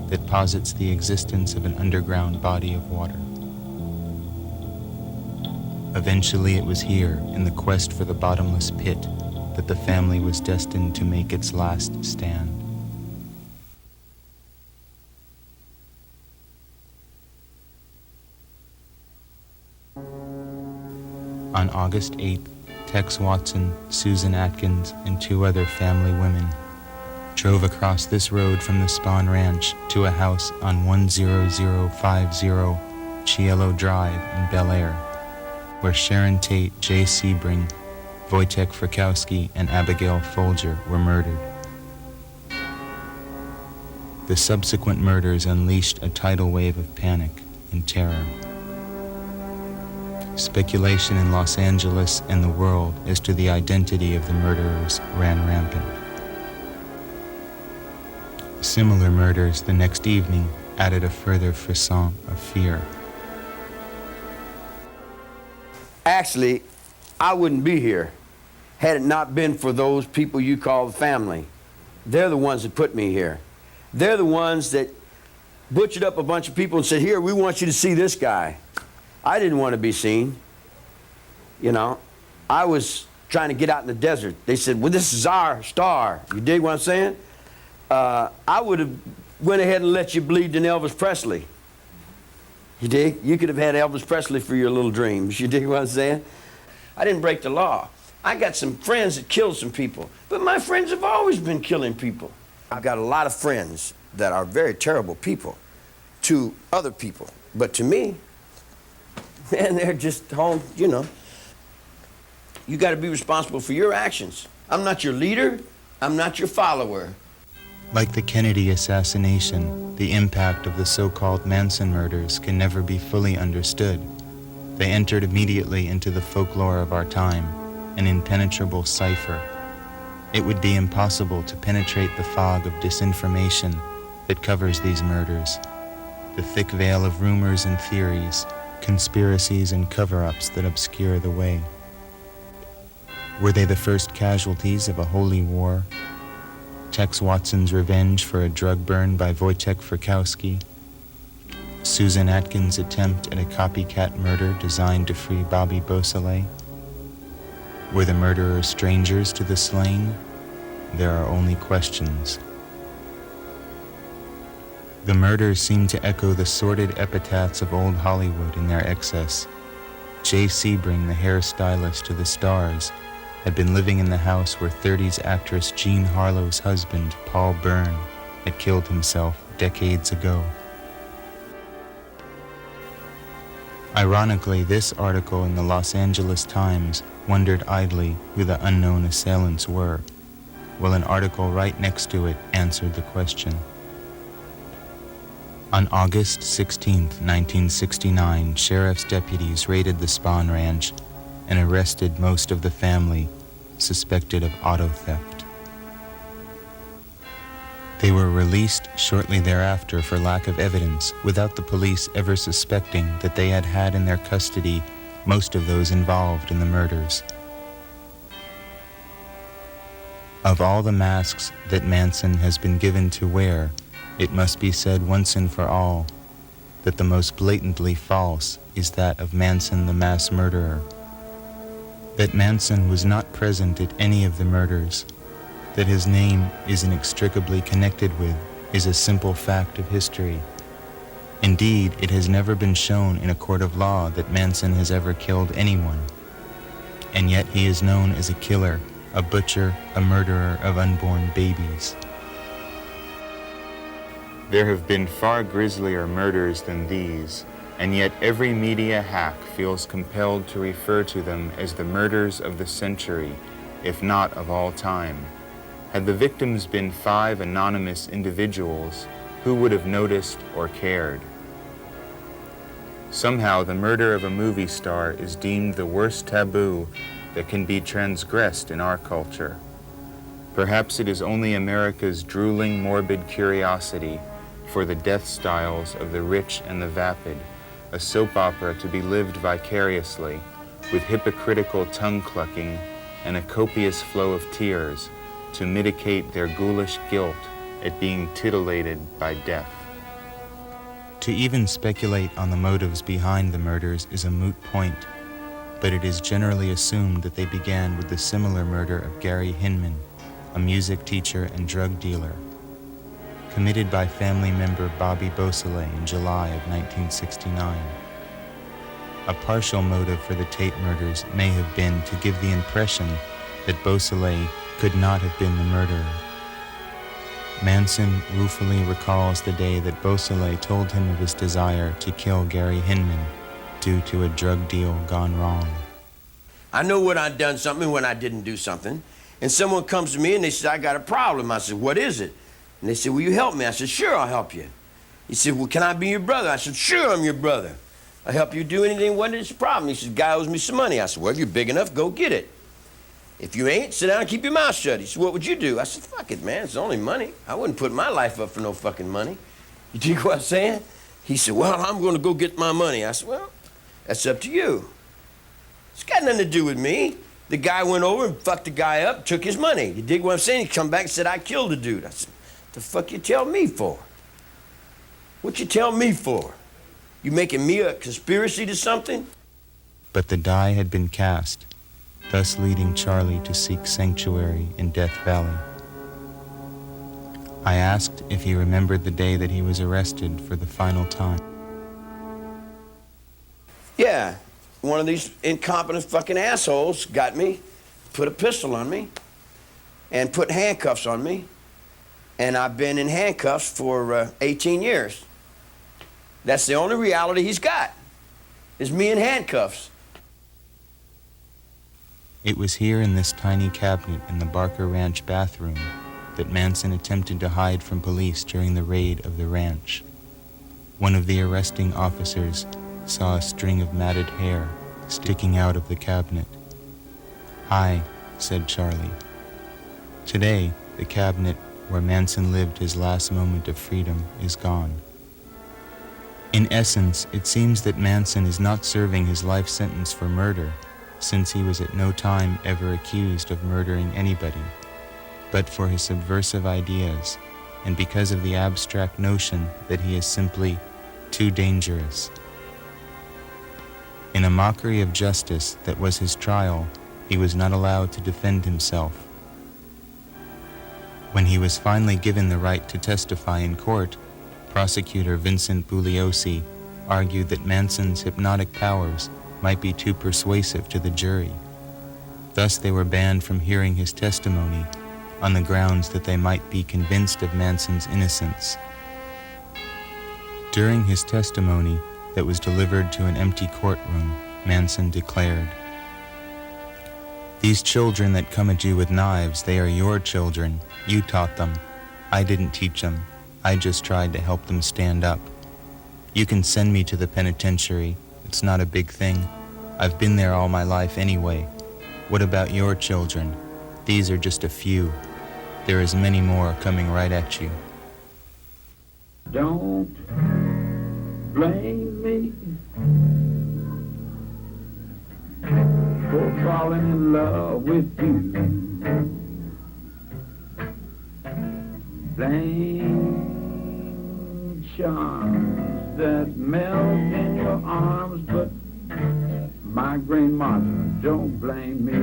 that posits the existence of an underground body of water. Eventually it was here, in the quest for the bottomless pit, that the family was destined to make its last stand. On August 8th, Tex Watson, Susan Atkins, and two other family women drove across this road from the Spawn Ranch to a house on 10050 Cielo Drive in Bel Air, where Sharon Tate, Jay Sebring, Wojtek Frykowski, and Abigail Folger were murdered. The subsequent murders unleashed a tidal wave of panic and terror. Speculation in Los Angeles and the world as to the identity of the murderers ran rampant. Similar murders the next evening added a further frisson of fear. Actually, I wouldn't be here had it not been for those people you call the family. They're the ones that put me here. They're the ones that butchered up a bunch of people and said, here, we want you to see this guy. I didn't want to be seen. You know, I was trying to get out in the desert. They said, well, this is our star. You dig what I'm saying? I would have went ahead and let you bleed in Elvis Presley. You dig? You could have had Elvis Presley for your little dreams. You dig what I'm saying? I didn't break the law. I got some friends that killed some people, but my friends have always been killing people. I've got a lot of friends that are very terrible people to other people, but to me, man, they're just home, you know. You got to be responsible for your actions. I'm not your leader. I'm not your follower. Like the Kennedy assassination, the impact of the so-called Manson murders can never be fully understood. They entered immediately into the folklore of our time, an impenetrable cipher. It would be impossible to penetrate the fog of disinformation that covers these murders, the thick veil of rumors and theories, conspiracies and cover-ups that obscure the way. Were they the first casualties of a holy war? Tex Watson's revenge for a drug burn by Wojtek Frykowski? Susan Atkins' attempt at a copycat murder designed to free Bobby Beausoleil? Were the murderers strangers to the slain? There are only questions. The murders seem to echo the sordid epitaphs of old Hollywood in their excess. Jay Sebring, the hairstylist to the stars, had been living in the house where 30s actress Jean Harlow's husband, Paul Byrne, had killed himself decades ago. Ironically, this article in the Los Angeles Times wondered idly who the unknown assailants were, while an article right next to it answered the question. On August 16, 1969, sheriff's deputies raided the Spahn Ranch and arrested most of the family suspected of auto theft. They were released shortly thereafter for lack of evidence, without the police ever suspecting that they had had in their custody most of those involved in the murders. Of all the masks that Manson has been given to wear, it must be said once and for all that the most blatantly false is that of Manson the mass murderer. That Manson was not present at any of the murders, that his name is inextricably connected with, is a simple fact of history. Indeed, it has never been shown in a court of law that Manson has ever killed anyone. And yet he is known as a killer, a butcher, a murderer of unborn babies. There have been far grislier murders than these, and yet every media hack feels compelled to refer to them as the murders of the century, if not of all time. Had the victims been 5 anonymous individuals, who would have noticed or cared? Somehow the murder of a movie star is deemed the worst taboo that can be transgressed in our culture. Perhaps it is only America's drooling, morbid curiosity for the death styles of the rich and the vapid, a soap opera to be lived vicariously, with hypocritical tongue-clucking and a copious flow of tears to mitigate their ghoulish guilt at being titillated by death. To even speculate on the motives behind the murders is a moot point, but it is generally assumed that they began with the similar murder of Gary Hinman, a music teacher and drug dealer, committed by family member Bobby Beausoleil in July of 1969. A partial motive for the Tate murders may have been to give the impression that Beausoleil could not have been the murderer. Manson ruefully recalls the day that Beausoleil told him of his desire to kill Gary Hinman due to a drug deal gone wrong. I know when I've done something, when I didn't do something, and someone comes to me and they say, I got a problem. I said, what is it? And they said, will you help me? I said, sure, I'll help you. He said, well, can I be your brother? I said, sure, I'm your brother. I'll help you do anything. What is the problem? He said, guy owes me some money. I said, well, if you're big enough, go get it. If you ain't, sit down and keep your mouth shut. He said, what would you do? I said, fuck it, man, it's only money. I wouldn't put my life up for no fucking money. You dig what I'm saying? He said, well, I'm going to go get my money. I said, well, that's up to you. It's got nothing to do with me. The guy went over and fucked the guy up, took his money. You dig what I'm saying? He come back and said, I killed the dude. I said, the fuck you tell me for? What you tell me for? You making me a conspiracy to something? But the die had been cast, thus leading Charlie to seek sanctuary in Death Valley. I asked if he remembered the day that he was arrested for the final time. Yeah, one of these incompetent fucking assholes got me, put a pistol on me, and put handcuffs on me. And I've been in handcuffs for 18 years. That's the only reality he's got, is me in handcuffs. It was here in this tiny cabinet in the Barker Ranch bathroom that Manson attempted to hide from police during the raid of the ranch. One of the arresting officers saw a string of matted hair sticking out of the cabinet. "Hi," said Charlie. Today, the cabinet where Manson lived his last moment of freedom is gone. In essence, it seems that Manson is not serving his life sentence for murder, since he was at no time ever accused of murdering anybody, but for his subversive ideas, and because of the abstract notion that he is simply too dangerous. In a mockery of justice that was his trial, he was not allowed to defend himself. When he was finally given the right to testify in court, prosecutor Vincent Bugliosi argued that Manson's hypnotic powers might be too persuasive to the jury. Thus they were banned from hearing his testimony on the grounds that they might be convinced of Manson's innocence. During his testimony that was delivered to an empty courtroom, Manson declared, "These children that come at you with knives, they are your children. You taught them. I didn't teach them. I just tried to help them stand up. You can send me to the penitentiary. It's not a big thing. I've been there all my life anyway. What about your children? These are just a few. There is many more coming right at you." Don't blame me for falling in love with you. Blame charms that melt in your arms, but migraine monster, don't blame me.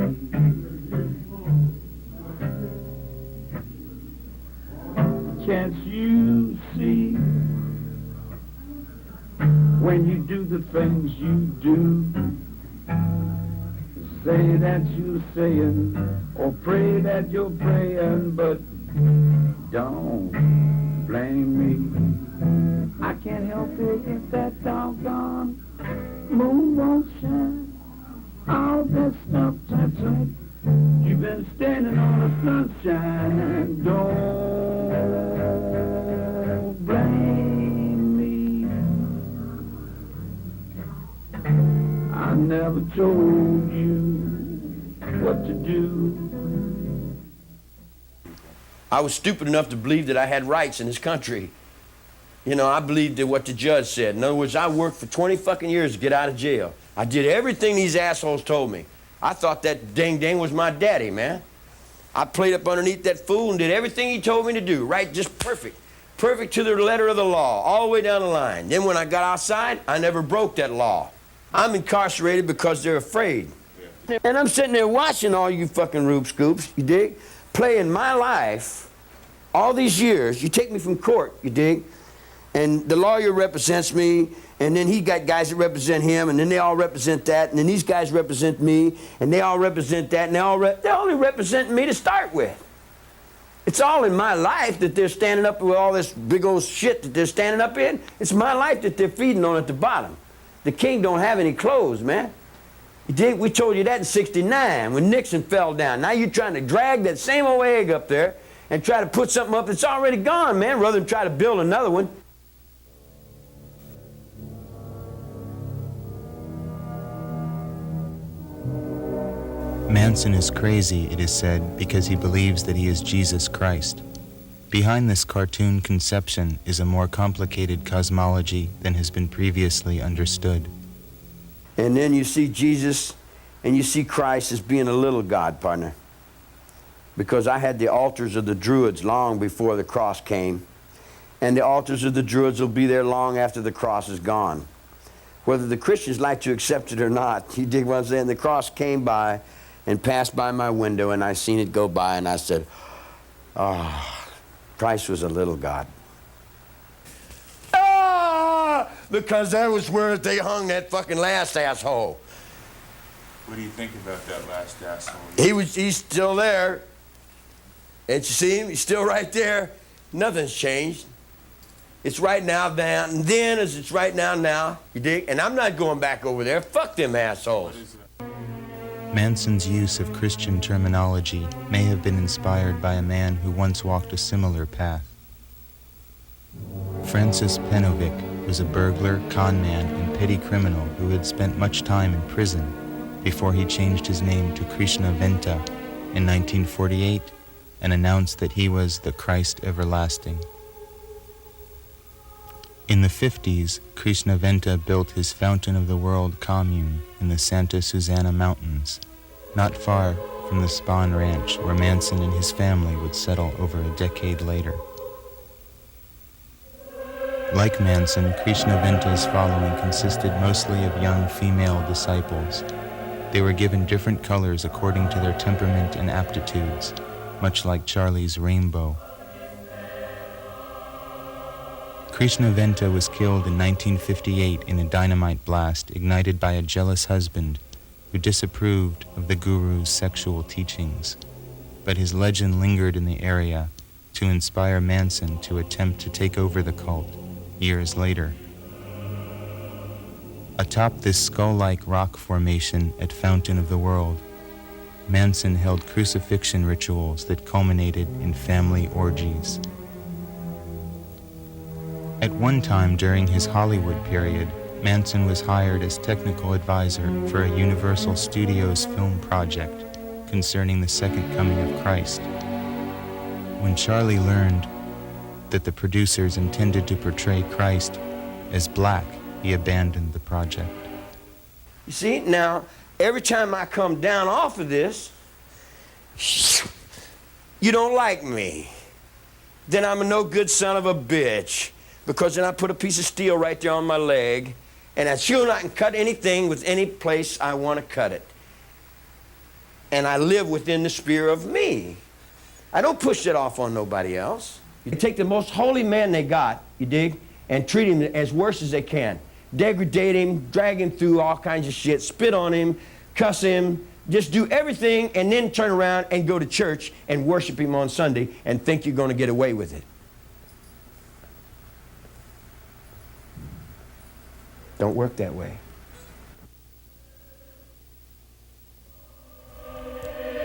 Can't you see when you do the things you do? Say that you're saying or pray that you're praying, but don't blame me. I can't help it if that doggone moon won't shine. All that stuff, that's right. You've been standing on the sunshine, and don't blame me. I never told you what to do. I was stupid enough to believe that I had rights in this country. You know, I believed that what the judge said. In other words, I worked for 20 fucking years to get out of jail. I did everything these assholes told me. I thought that dang was my daddy, man. I played up underneath that fool and did everything he told me to do, right? Just perfect. Perfect to the letter of the law, all the way down the line. Then when I got outside, I never broke that law. I'm incarcerated because they're afraid. And I'm sitting there watching all you fucking Rube Scoops, you dig? Playing my life all these years. You take me from court, you dig? And the lawyer represents me, and then he got guys that represent him, and then they all represent that, and then these guys represent me, and they all represent that, and they're only representing me to start with. It's all in my life that they're standing up with all this big old shit that they're standing up in. It's my life that they're feeding on at the bottom. The king don't have any clothes, man. You dig? We told you that in '69 when Nixon fell down. Now you're trying to drag that same old egg up there and try to put something up that's already gone, man, rather than try to build another one. Manson is crazy, it is said, because he believes that he is Jesus Christ. Behind this cartoon conception is a more complicated cosmology than has been previously understood. And then you see Jesus and you see Christ as being a little God, partner. Because I had the altars of the Druids long before the cross came. And the altars of the Druids will be there long after the cross is gone. Whether the Christians like to accept it or not, you dig what I'm saying? The cross came by and passed by my window, and I seen it go by, and I said, oh, Christ was a little God. Ah! Because that was where they hung that fucking last asshole. What do you think about that last asshole? He's still there. And you see him? He's still right there. Nothing's changed. It's right now, and then as it's right now, you dig? And I'm not going back over there. Fuck them assholes. Manson's use of Christian terminology may have been inspired by a man who once walked a similar path. Francis Penovic was a burglar, con man, and petty criminal who had spent much time in prison before he changed his name to Krishna Venta in 1948 and announced that he was the Christ everlasting. In the 50s, Krishna Venta built his Fountain of the World commune in the Santa Susana Mountains, not far from the Spahn Ranch where Manson and his family would settle over a decade later. Like Manson, Krishnaventa's following consisted mostly of young female disciples. They were given different colors according to their temperament and aptitudes, much like Charlie's rainbow. Krishnaventa was killed in 1958 in a dynamite blast ignited by a jealous husband who disapproved of the guru's sexual teachings, but his legend lingered in the area to inspire Manson to attempt to take over the cult years later. Atop this skull-like rock formation at Fountain of the World, Manson held crucifixion rituals that culminated in family orgies. At one time during his Hollywood period, Manson was hired as technical advisor for a Universal Studios film project concerning the Second Coming of Christ. When Charlie learned that the producers intended to portray Christ as black, he abandoned the project. You see, now, every time I come down off of this, you don't like me. Then I'm a no good son of a bitch, because then I put a piece of steel right there on my leg, and I sure I can cut anything with any place I want to cut it. And I live within the sphere of me. I don't push it off on nobody else. You take the most holy man they got, you dig, and treat him as worse as they can. Degrade him, drag him through all kinds of shit, spit on him, cuss him, just do everything, and then turn around and go to church and worship him on Sunday and think you're going to get away with it. Don't work that way.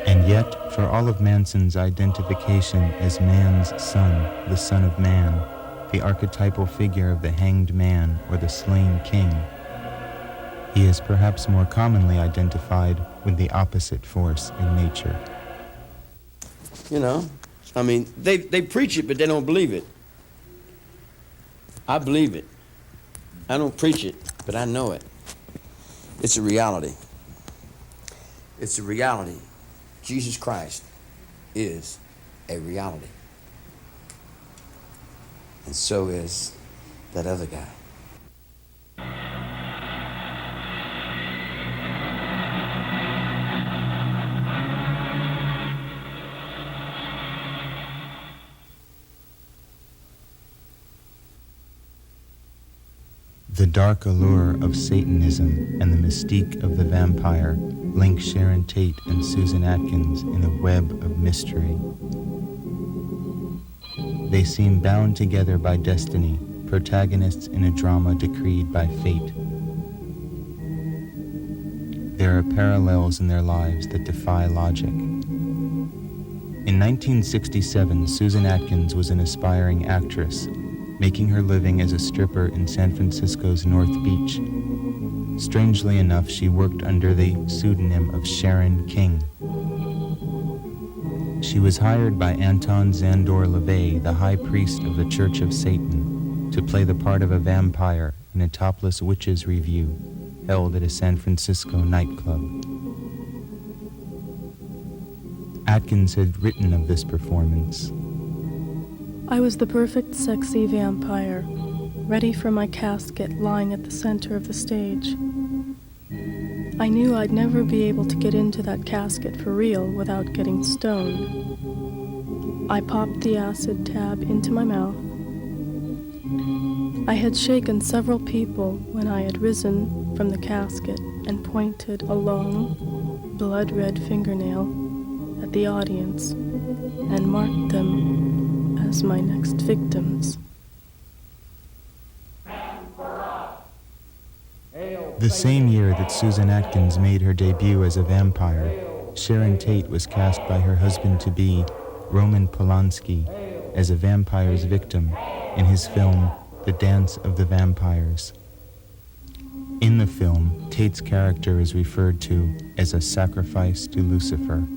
And yet, for all of Manson's identification as man's son, the son of man, the archetypal figure of the hanged man or the slain king, he is perhaps more commonly identified with the opposite force in nature. You know, I mean, they preach it, but they don't believe it. I believe it. I don't preach it, but I know it. It's a reality. It's a reality. Jesus Christ is a reality. And so is that other guy. The dark allure of Satanism and the mystique of the vampire link Sharon Tate and Susan Atkins in a web of mystery. They seem bound together by destiny, protagonists in a drama decreed by fate. There are parallels in their lives that defy logic. In 1967, Susan Atkins was an aspiring actress, making her living as a stripper in San Francisco's North Beach. Strangely enough, she worked under the pseudonym of Sharon King. She was hired by Anton Szandor LaVey, the high priest of the Church of Satan, to play the part of a vampire in a topless witches revue held at a San Francisco nightclub. Atkins had written of this performance. I was the perfect sexy vampire, ready for my casket lying at the center of the stage. I knew I'd never be able to get into that casket for real without getting stoned. I popped the acid tab into my mouth. I had shaken several people when I had risen from the casket and pointed a long, blood-red fingernail at the audience and marked them as my next victims. The same year that Susan Atkins made her debut as a vampire, Sharon Tate was cast by her husband-to-be, Roman Polanski, as a vampire's victim in his film The Dance of the Vampires. In the film, Tate's character is referred to as a sacrifice to Lucifer.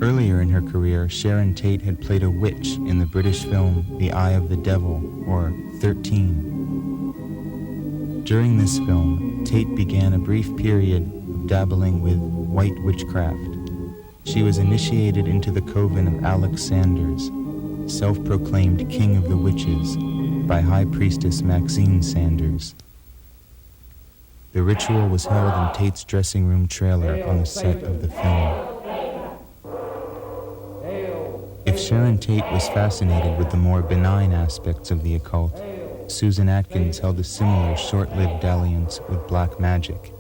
Earlier in her career, Sharon Tate had played a witch in the British film The Eye of the Devil, or 13. During this film, Tate began a brief period of dabbling with white witchcraft. She was initiated into the coven of Alex Sanders, Self-Proclaimed King of the Witches by High Priestess Maxine Sanders. The ritual was held in Tate's dressing room trailer on the set of the film. If Sharon Tate was fascinated with the more benign aspects of the occult, Susan Atkins held a similar short-lived dalliance with black magic.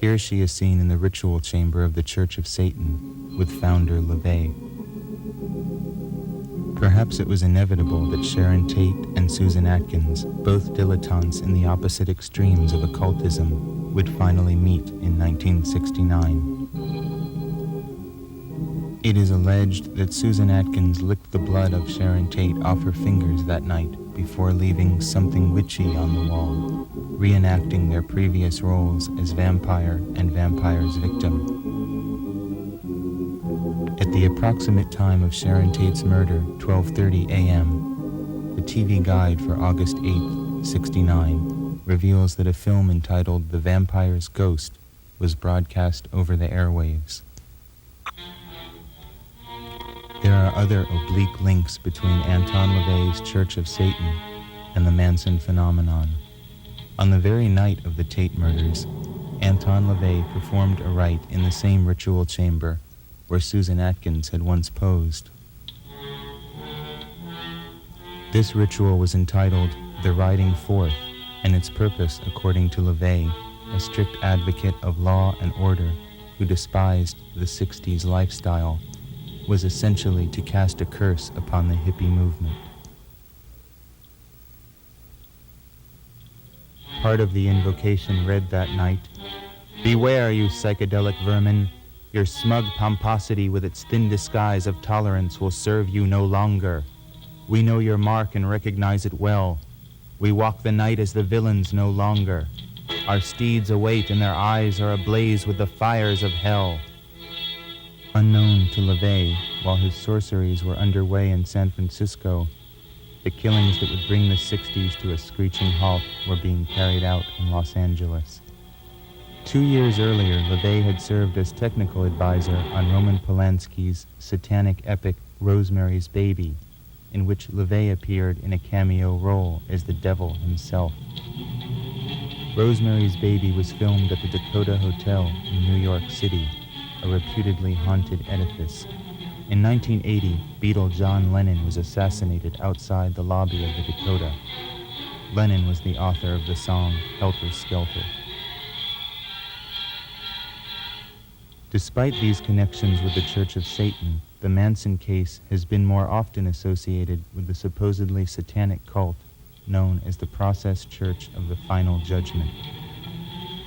Here she is seen in the ritual chamber of the Church of Satan with founder LaVey. Perhaps it was inevitable that Sharon Tate and Susan Atkins, both dilettantes in the opposite extremes of occultism, would finally meet in 1969. It is alleged that Susan Atkins licked the blood of Sharon Tate off her fingers that night before leaving something witchy on the wall, reenacting their previous roles as vampire and vampire's victim. At the approximate time of Sharon Tate's murder, 12:30 a.m., the TV guide for August 8, 69, reveals that a film entitled The Vampire's Ghost was broadcast over the airwaves. There are other oblique links between Anton LaVey's Church of Satan and the Manson phenomenon. On the very night of the Tate murders, Anton LaVey performed a rite in the same ritual chamber where Susan Atkins had once posed. This ritual was entitled The Riding Forth, and its purpose, according to LaVey, a strict advocate of law and order who despised the 60s lifestyle, was essentially to cast a curse upon the hippie movement. Part of the invocation read that night, "Beware, you psychedelic vermin. Your smug pomposity with its thin disguise of tolerance will serve you no longer. We know your mark and recognize it well. We walk the night as the villains no longer. Our steeds await and their eyes are ablaze with the fires of hell." Unknown to LaVey, while his sorceries were underway in San Francisco, the killings that would bring the 60s to a screeching halt were being carried out in Los Angeles. 2 years earlier, LaVey had served as technical advisor on Roman Polanski's satanic epic Rosemary's Baby, in which LaVey appeared in a cameo role as the devil himself. Rosemary's Baby was filmed at the Dakota Hotel in New York City, a reputedly haunted edifice. In 1980, Beatle John Lennon was assassinated outside the lobby of the Dakota. Lennon was the author of the song Helter Skelter. Despite these connections with the Church of Satan, the Manson case has been more often associated with the supposedly satanic cult known as the Process Church of the Final Judgment.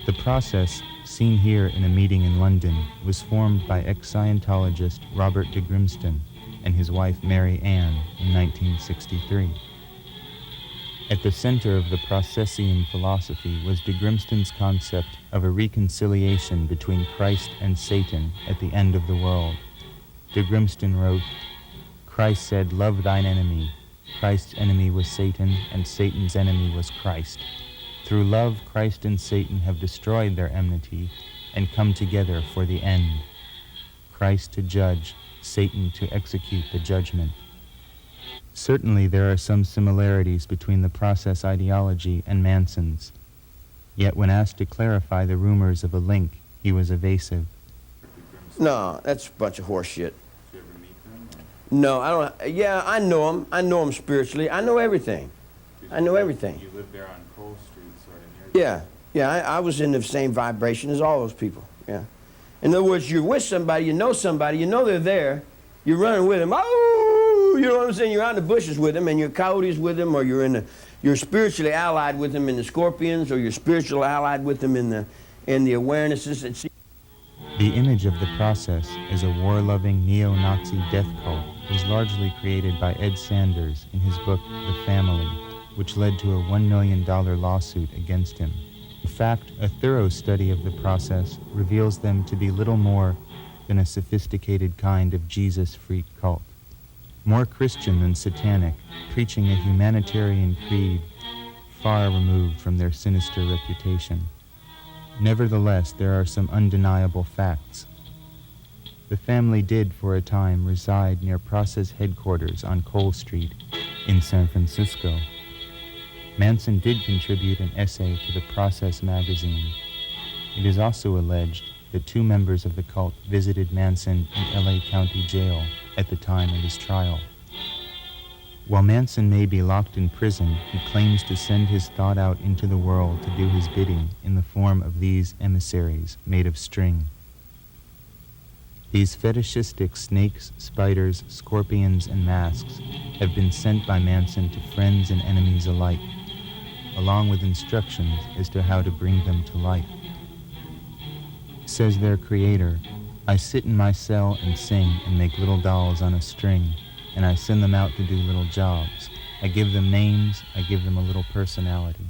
The Process, seen here in a meeting in London, was formed by ex-Scientologist Robert de Grimston and his wife Mary Ann in 1963. At the center of the Processian philosophy was de Grimston's concept of a reconciliation between Christ and Satan at the end of the world. De Grimston wrote, "Christ said, 'Love thine enemy.' Christ's enemy was Satan, and Satan's enemy was Christ. Through love, Christ and Satan have destroyed their enmity and come together for the end. Christ to judge, Satan to execute the judgment." Certainly there are some similarities between the Process ideology and Manson's. Yet when asked to clarify the rumors of a link, he was evasive. No, that's a bunch of horse shit. Did you ever meet them? No, I don't. Yeah, I know them. I know them spiritually. I know everything. I know everything. You lived there on Cole Street, sort of near. Yeah, I was in the same vibration as all those people. Yeah. In other words, you're with somebody, you know they're there, you're running with them. Oh, you know what I'm saying? You're out in the bushes with them, and you're coyotes with them, or you're spiritually allied with them in the scorpions, or you're spiritually allied with them in the awarenesses. The image of the Process as a war-loving neo-Nazi death cult was largely created by Ed Sanders in his book The Family, which led to a $1 million lawsuit against him. In fact, a thorough study of the Process reveals them to be little more than a sophisticated kind of Jesus freak cult. More Christian than satanic, preaching a humanitarian creed far removed from their sinister reputation. Nevertheless, there are some undeniable facts. The family did, for a time, reside near Process headquarters on Cole Street in San Francisco. Manson did contribute an essay to the Process magazine. It is also alleged that 2 members of the cult visited Manson in LA County Jail at the time of his trial. While Manson may be locked in prison, he claims to send his thought out into the world to do his bidding in the form of these emissaries made of string. These fetishistic snakes, spiders, scorpions, and masks have been sent by Manson to friends and enemies alike, along with instructions as to how to bring them to life. Says their creator, "I sit in my cell and sing and make little dolls on a string, and I send them out to do little jobs. I give them names, I give them a little personality."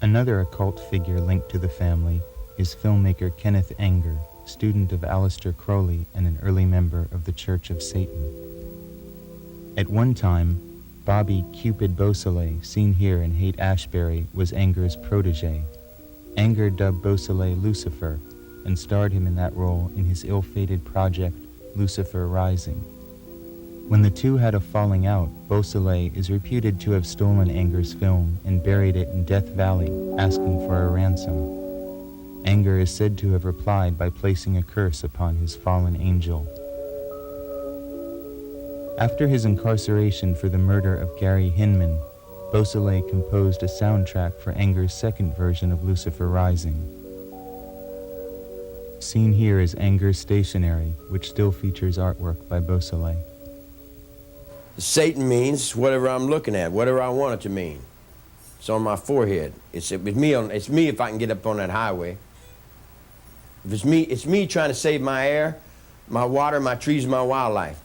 Another occult figure linked to the family is filmmaker Kenneth Anger, student of Aleister Crowley and an early member of the Church of Satan. At one time, Bobby Cupid Beausoleil, seen here in Haight-Ashbury, was Anger's protege. Anger dubbed Beausoleil Lucifer and starred him in that role in his ill-fated project, Lucifer Rising. When the two had a falling out, Beausoleil is reputed to have stolen Anger's film and buried it in Death Valley, asking for a ransom. Anger is said to have replied by placing a curse upon his fallen angel. After his incarceration for the murder of Gary Hinman, Beausoleil composed a soundtrack for Anger's second version of Lucifer Rising. Seen here is Anger's stationery, which still features artwork by Beausoleil. Satan means whatever I'm looking at, whatever I want it to mean. It's on my forehead. It's me if I can get up on that highway. If it's me trying to save my air, my water, my trees, my wildlife.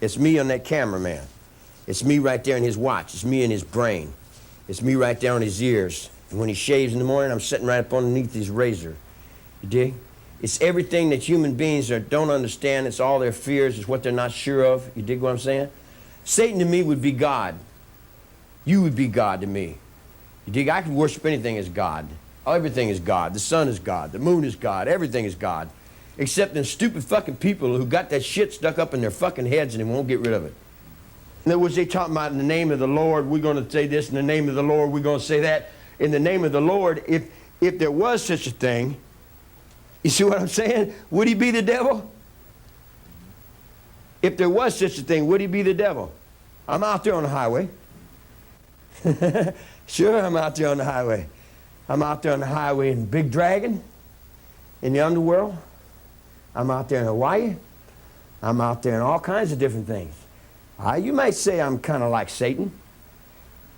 It's me on that cameraman. It's me right there in his watch. It's me in his brain. It's me right there on his ears. And when he shaves in the morning, I'm sitting right up underneath his razor. You dig? It's everything that human beings don't understand. It's all their fears. It's what they're not sure of. You dig what I'm saying? Satan to me would be God. You would be God to me. You dig? I could worship anything as God. Everything is God. The sun is God. The moon is God. Everything is God. Except them stupid fucking people who got that shit stuck up in their fucking heads and they won't get rid of it. In other words, they talking about in the name of the Lord, we're going to say this. In the name of the Lord, we're going to say that. In the name of the Lord, if there was such a thing, you see what I'm saying? Would he be the devil? If there was such a thing, would he be the devil? I'm out there on the highway. Sure, I'm out there on the highway. I'm out there on the highway in Big Dragon, in the underworld. I'm out there in Hawaii. I'm out there in all kinds of different things. You might say I'm kind of like Satan.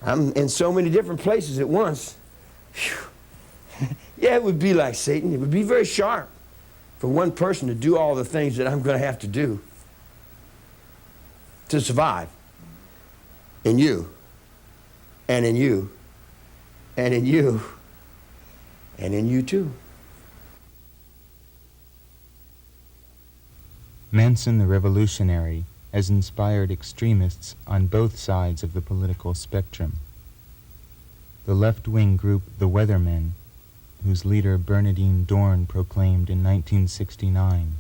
I'm in so many different places at once. Yeah, it would be like Satan. It would be very sharp for one person to do all the things that I'm going to have to do to survive. In you, and in you, and in you, and in you too. Manson the Revolutionary has inspired extremists on both sides of the political spectrum. The left-wing group The Weathermen, whose leader Bernardine Dorn proclaimed in 1969.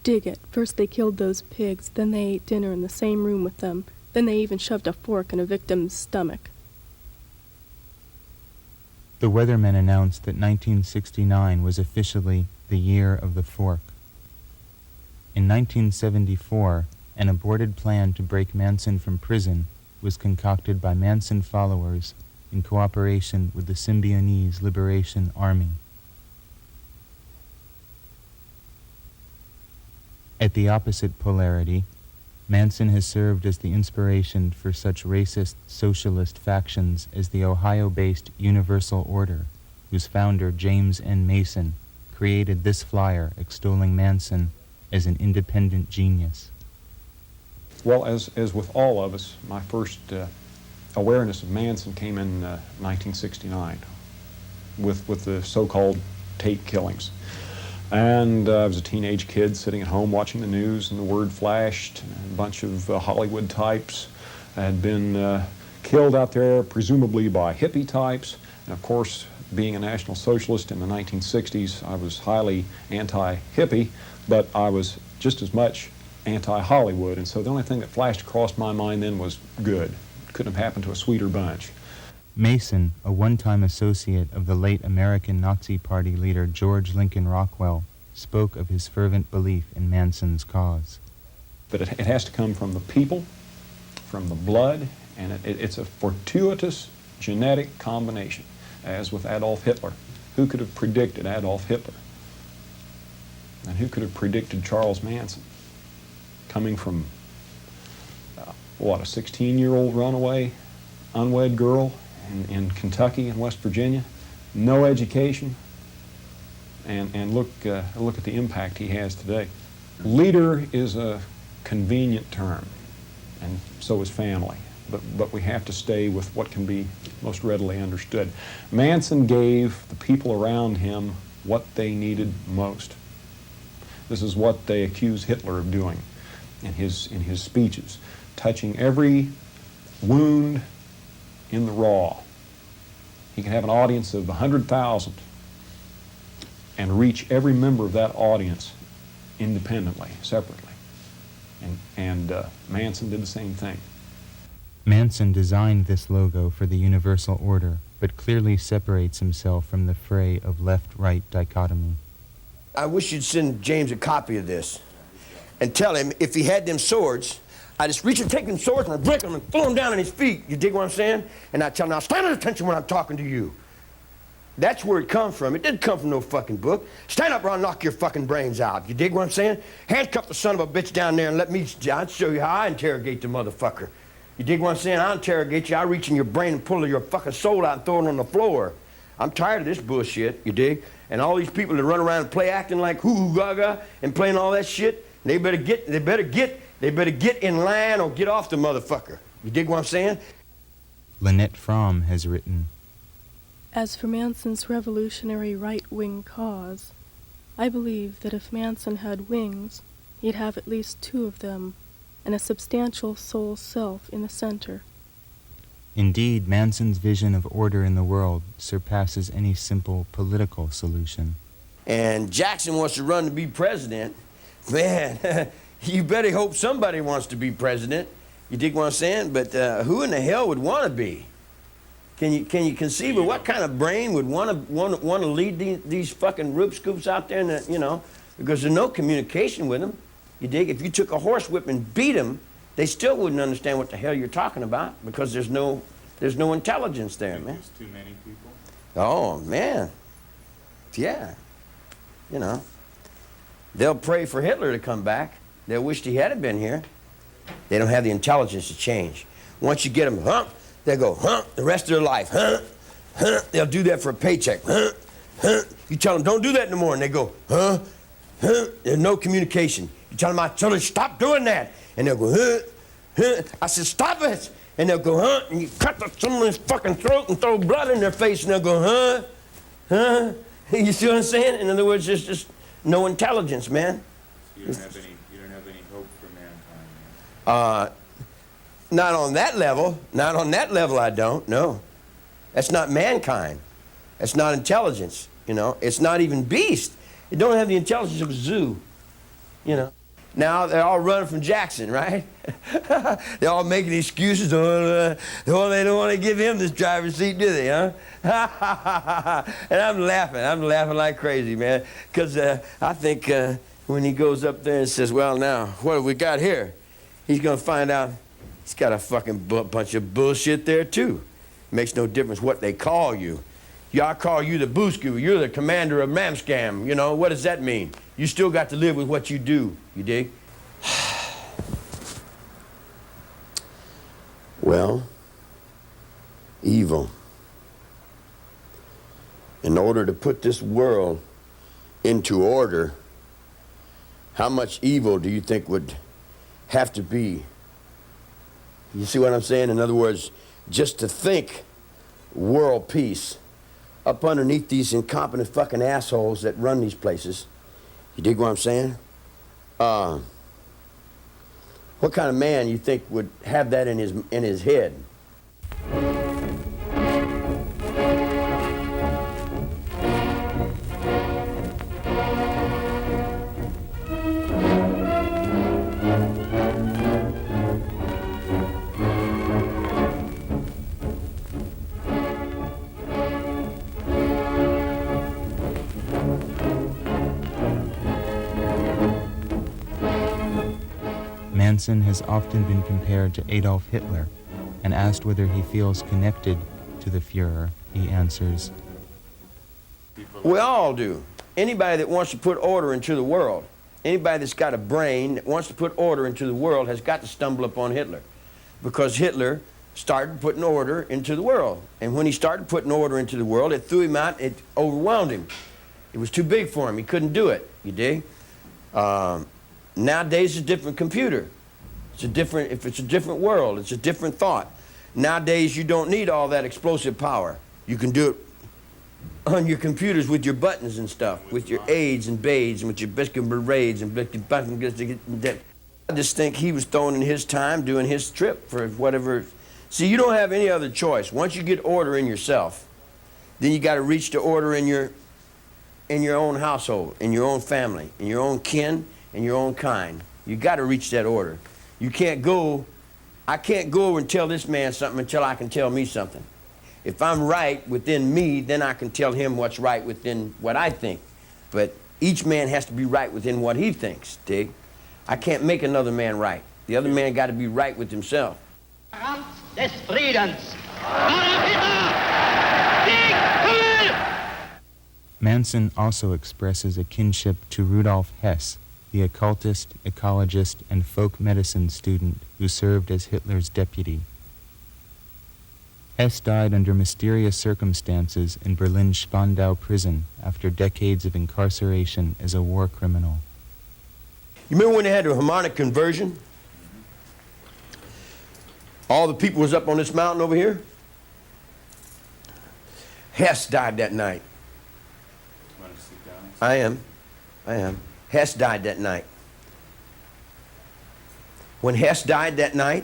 Dig it. First they killed those pigs, then they ate dinner in the same room with them, then they even shoved a fork in a victim's stomach. The Weathermen announced that 1969 was officially the year of the fork. In 1974, an aborted plan to break Manson from prison was concocted by Manson followers in cooperation with the Symbionese Liberation Army. At the opposite polarity, Manson has served as the inspiration for such racist socialist factions as the Ohio-based Universal Order, whose founder, James N. Mason, created this flyer extolling Manson as an independent genius. Well, as with all of us, my first awareness of Manson came in 1969 with the so-called Tate killings. And I was a teenage kid sitting at home watching the news, and the word flashed. A bunch of Hollywood types had been killed out there, presumably by hippie types. And of course, being a National Socialist in the 1960s, I was highly anti-hippie, but I was just as much anti-Hollywood, and so the only thing that flashed across my mind then was good. Couldn't have happened to a sweeter bunch. Mason, a one-time associate of the late American Nazi Party leader George Lincoln Rockwell, spoke of his fervent belief in Manson's cause. But it has to come from the people, from the blood, and it's a fortuitous genetic combination, as with Adolf Hitler. Who could have predicted Adolf Hitler? And who could have predicted Charles Manson? Coming from, a 16-year-old runaway, unwed girl in Kentucky and West Virginia, no education, and look at the impact he has today. Leader is a convenient term, and so is family. But we have to stay with what can be most readily understood. Manson gave the people around him what they needed most. This is what they accuse Hitler of doing in his speeches, touching every wound in the raw. He can have an audience of 100,000 and reach every member of that audience independently, separately. And Manson did the same thing. Manson designed this logo for the Universal Order, but clearly separates himself from the fray of left-right dichotomy. I wish you'd send James a copy of this and tell him if he had them swords, I just reach and take them swords and I break them and throw them down on his feet. You dig what I'm saying? And I tell him, now stand at attention when I'm talking to you. That's where it comes from. It didn't come from no fucking book. Stand up or I'll knock your fucking brains out. You dig what I'm saying? Handcuff the son of a bitch down there and I'll show you how I interrogate the motherfucker. You dig what I'm saying? I'll interrogate you. I'll reach in your brain and pull your fucking soul out and throw it on the floor. I'm tired of this bullshit, you dig? And all these people that run around and play acting like hoo-hoo gaga and playing all that shit, they better get in line or get off the motherfucker. You dig what I'm saying? Lynette Fromm has written, As for Manson's revolutionary right-wing cause, I believe that if Manson had wings, he'd have at least two of them, and a substantial soul self in the center. Indeed, Manson's vision of order in the world surpasses any simple political solution. And Jackson wants to run to be president. Man, you better hope somebody wants to be president. You dig what I'm saying? But who in the hell would want to be? Can you conceive of what kind of brain would want to lead these fucking Rube Scoops out there? Because there's no communication with them. You dig? If you took a horsewhip and beat them, they still wouldn't understand what the hell you're talking about because there's no intelligence there, man. There's too many people. Oh man, yeah. They'll pray for Hitler to come back. They'll wish he hadn't been here. They don't have the intelligence to change. Once you get them, they'll go, the rest of their life, They'll do that for a paycheck, You tell them, don't do that no more, and they go, There's no communication. You tell them, I tell them, stop doing that. And they'll go, I said, stop it. And they'll go, and you cut someone's fucking throat and throw blood in their face, and they'll go, You see what I'm saying? In other words, there's just no intelligence, man. You don't have any hope for mankind. Not on that level. Not on that level, I don't, no. That's not mankind. That's not intelligence, It's not even beast. They don't have the intelligence of a zoo, Now, they're all running from Jackson, right? They're all making excuses. They don't want to give him this driver's seat, do they, huh? And I'm laughing like crazy, man. Because I think when he goes up there and says, well, now, what have we got here? He's going to find out he's got a fucking bunch of bullshit there, too. Makes no difference what they call you. I call you the Boosku. You're the commander of Mamscam. What does that mean? You still got to live with what you do. You dig? Well, evil. In order to put this world into order, how much evil do you think would have to be? You see what I'm saying? In other words, just to think world peace up underneath these incompetent fucking assholes that run these places. You dig what I'm saying? What kind of man you think would have that in his head? Manson has often been compared to Adolf Hitler, and asked whether he feels connected to the Führer, he answers, We all do. Anybody that wants to put order into the world, anybody that's got a brain that wants to put order into the world has got to stumble upon Hitler. Because Hitler started putting order into the world. And when he started putting order into the world, it threw him out, it overwhelmed him. It was too big for him. He couldn't do it, you dig? Nowadays, it's a different computer. If it's a different world, it's a different thought. Nowadays, you don't need all that explosive power. You can do it on your computers with your buttons and stuff, with your aids and baids, and with your biscuit berets and I just think he was throwing in his time doing his trip for whatever. See, you don't have any other choice. Once you get order in yourself, then you got to reach the order in your own household, in your own family, in your own kin, in your own kind. You got to reach that order. You can't go, I can't go and tell this man something until I can tell me something. If I'm right within me, then I can tell him what's right within what I think. But each man has to be right within what he thinks, dig? I can't make another man right. The other man got to be right with himself. Des Friedens. Manson also expresses a kinship to Rudolf Hess, the occultist, ecologist, and folk medicine student who served as Hitler's deputy. Hess died under mysterious circumstances in Berlin's Spandau prison after decades of incarceration as a war criminal. You remember when they had the harmonic conversion? All the people was up on this mountain over here. Hess died that night. Want to sit down? I am. Hess died that night. When Hess died that night,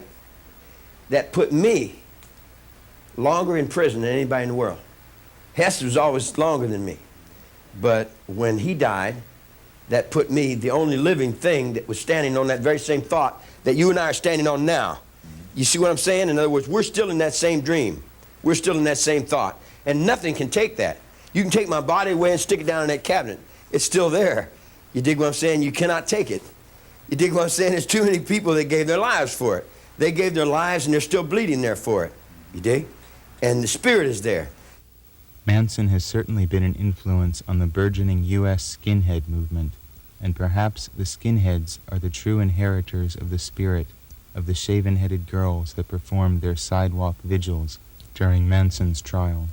that put me longer in prison than anybody in the world. Hess was always longer than me. But when he died, that put me, the only living thing that was standing on that very same thought that you and I are standing on now. You see what I'm saying? In other words, we're still in that same dream. We're still in that same thought. And nothing can take that. You can take my body away and stick it down in that cabinet. It's still there. You dig what I'm saying? You cannot take it. You dig what I'm saying? There's too many people that gave their lives for it. They gave their lives and they're still bleeding there for it. You dig? And the spirit is there. Manson has certainly been an influence on the burgeoning U.S. skinhead movement, and perhaps the skinheads are the true inheritors of the spirit of the shaven-headed girls that performed their sidewalk vigils during Manson's trial.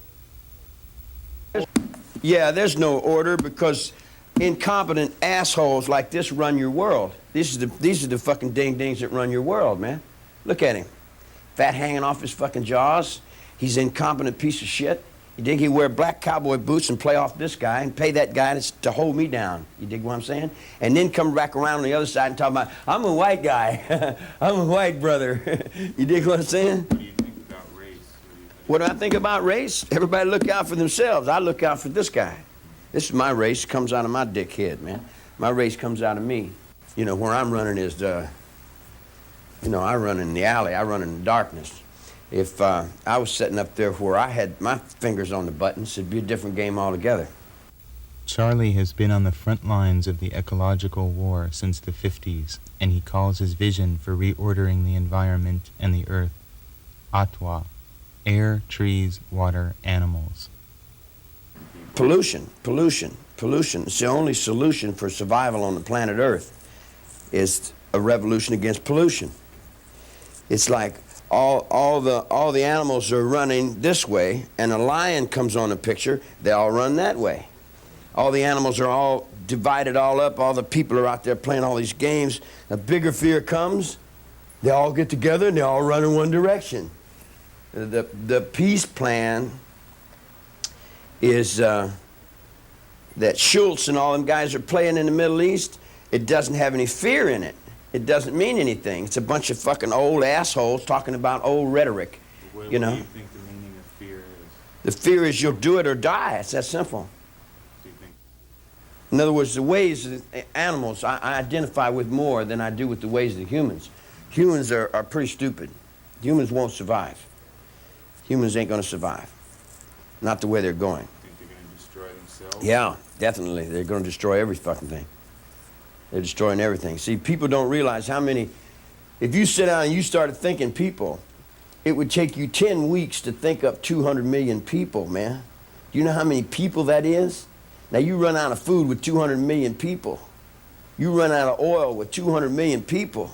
Yeah, there's no order because incompetent assholes like this run your world. These are the fucking ding-dings that run your world, man. Look at him. Fat hanging off his fucking jaws. He's an incompetent piece of shit. You dig? He wear black cowboy boots and play off this guy and pay that guy to hold me down. You dig what I'm saying? And then come back around on the other side and talk about, I'm a white guy. I'm a white brother. You dig what I'm saying? What do you think about race? What do I think about race? Everybody look out for themselves. I look out for this guy. This is my race. Comes out of my dick head, man. My race comes out of me. You know, where I'm running is, I run in the alley. I run in the darkness. If I was sitting up there where I had my fingers on the buttons, it'd be a different game altogether. Charlie has been on the front lines of the ecological war since the 50s, and he calls his vision for reordering the environment and the earth Atwa, air, trees, water, animals. Pollution. It's the only solution for survival on the planet Earth is a revolution against pollution. It's like all the animals are running this way, and a lion comes on the picture, they all run that way. All the animals are all divided all up, all the people are out there playing all these games. A bigger fear comes, they all get together and they all run in one direction. The peace plan is that Schultz and all them guys are playing in the Middle East. It doesn't have any fear in it. It doesn't mean anything. It's a bunch of fucking old assholes talking about old rhetoric, you know. What do you think the meaning of fear is? The fear is you'll do it or die. It's that simple. In other words, the ways of animals I identify with more than I do with the ways of the humans. Humans are pretty stupid. Humans won't survive. Humans ain't going to survive. Not the way they're going. Think they're going to destroy themselves? Yeah, definitely. They're going to destroy every fucking thing. They're destroying everything. See, people don't realize how many If you sit down and you started thinking people, it would take you 10 weeks to think up 200 million people, man. Do you know how many people that is? Now you run out of food with 200 million people. You run out of oil with 200 million people.